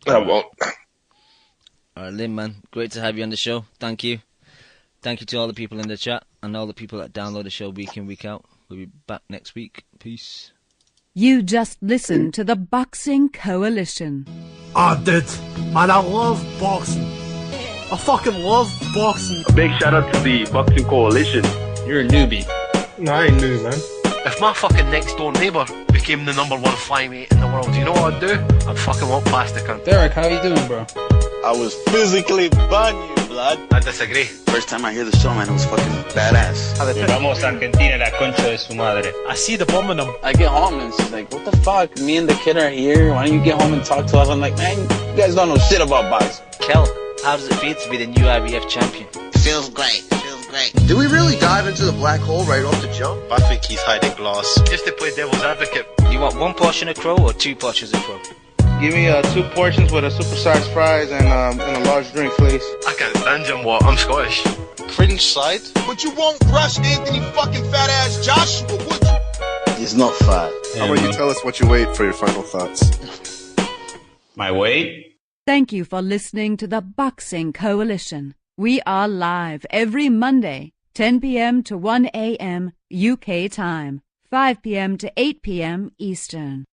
[SPEAKER 2] I won't.
[SPEAKER 1] All right, Lim, man, great to have you on the show. Thank you. Thank you to all the people in the chat and all the people that download the show week in, week out. We'll be back next week. Peace.
[SPEAKER 5] You just listened to the Boxing Coalition.
[SPEAKER 6] Dude, man, I love boxing. I fucking love boxing.
[SPEAKER 7] A big shout out to the Boxing Coalition.
[SPEAKER 8] You're a newbie.
[SPEAKER 6] No, I ain't new, man.
[SPEAKER 9] If my fucking next door neighbour became the #1 flyweight in the world, you know what I'd do? I'd fucking walk past the cunt.
[SPEAKER 8] Derek, how you doing, bro?
[SPEAKER 10] I was physically burning you, blood.
[SPEAKER 9] I disagree.
[SPEAKER 10] First time I hear the show, man, it was fucking badass.
[SPEAKER 8] Vamos a Argentina, la concha de su madre.
[SPEAKER 6] I see the bomb in them.
[SPEAKER 10] I get home and she's like, what the fuck? Me and the kid are here. Why don't you get home and talk to us? I'm like, man, you guys don't know shit about boxing.
[SPEAKER 9] Kel, how does it feel to be the new IBF champion?
[SPEAKER 10] Feels great.
[SPEAKER 4] Did we really dive into the black hole right off the jump?
[SPEAKER 10] I think he's hiding glass.
[SPEAKER 9] Just to play devil's advocate. You want 1 portion of crow or 2 portions of crow?
[SPEAKER 11] Give me 2 portions with a supersized fries and a large drink, please.
[SPEAKER 9] I can't stand him, what? I'm Scottish.
[SPEAKER 10] Cringe side?
[SPEAKER 4] But you won't rush Anthony fucking fat ass Joshua, would you?
[SPEAKER 10] He's not fat.
[SPEAKER 2] How about you tell us what you weighed for your final thoughts?
[SPEAKER 8] My weight?
[SPEAKER 5] Thank you for listening to the Boxing Coalition. We are live every Monday, 10 p.m. to 1 a.m. UK time, 5 p.m. to 8 p.m. Eastern.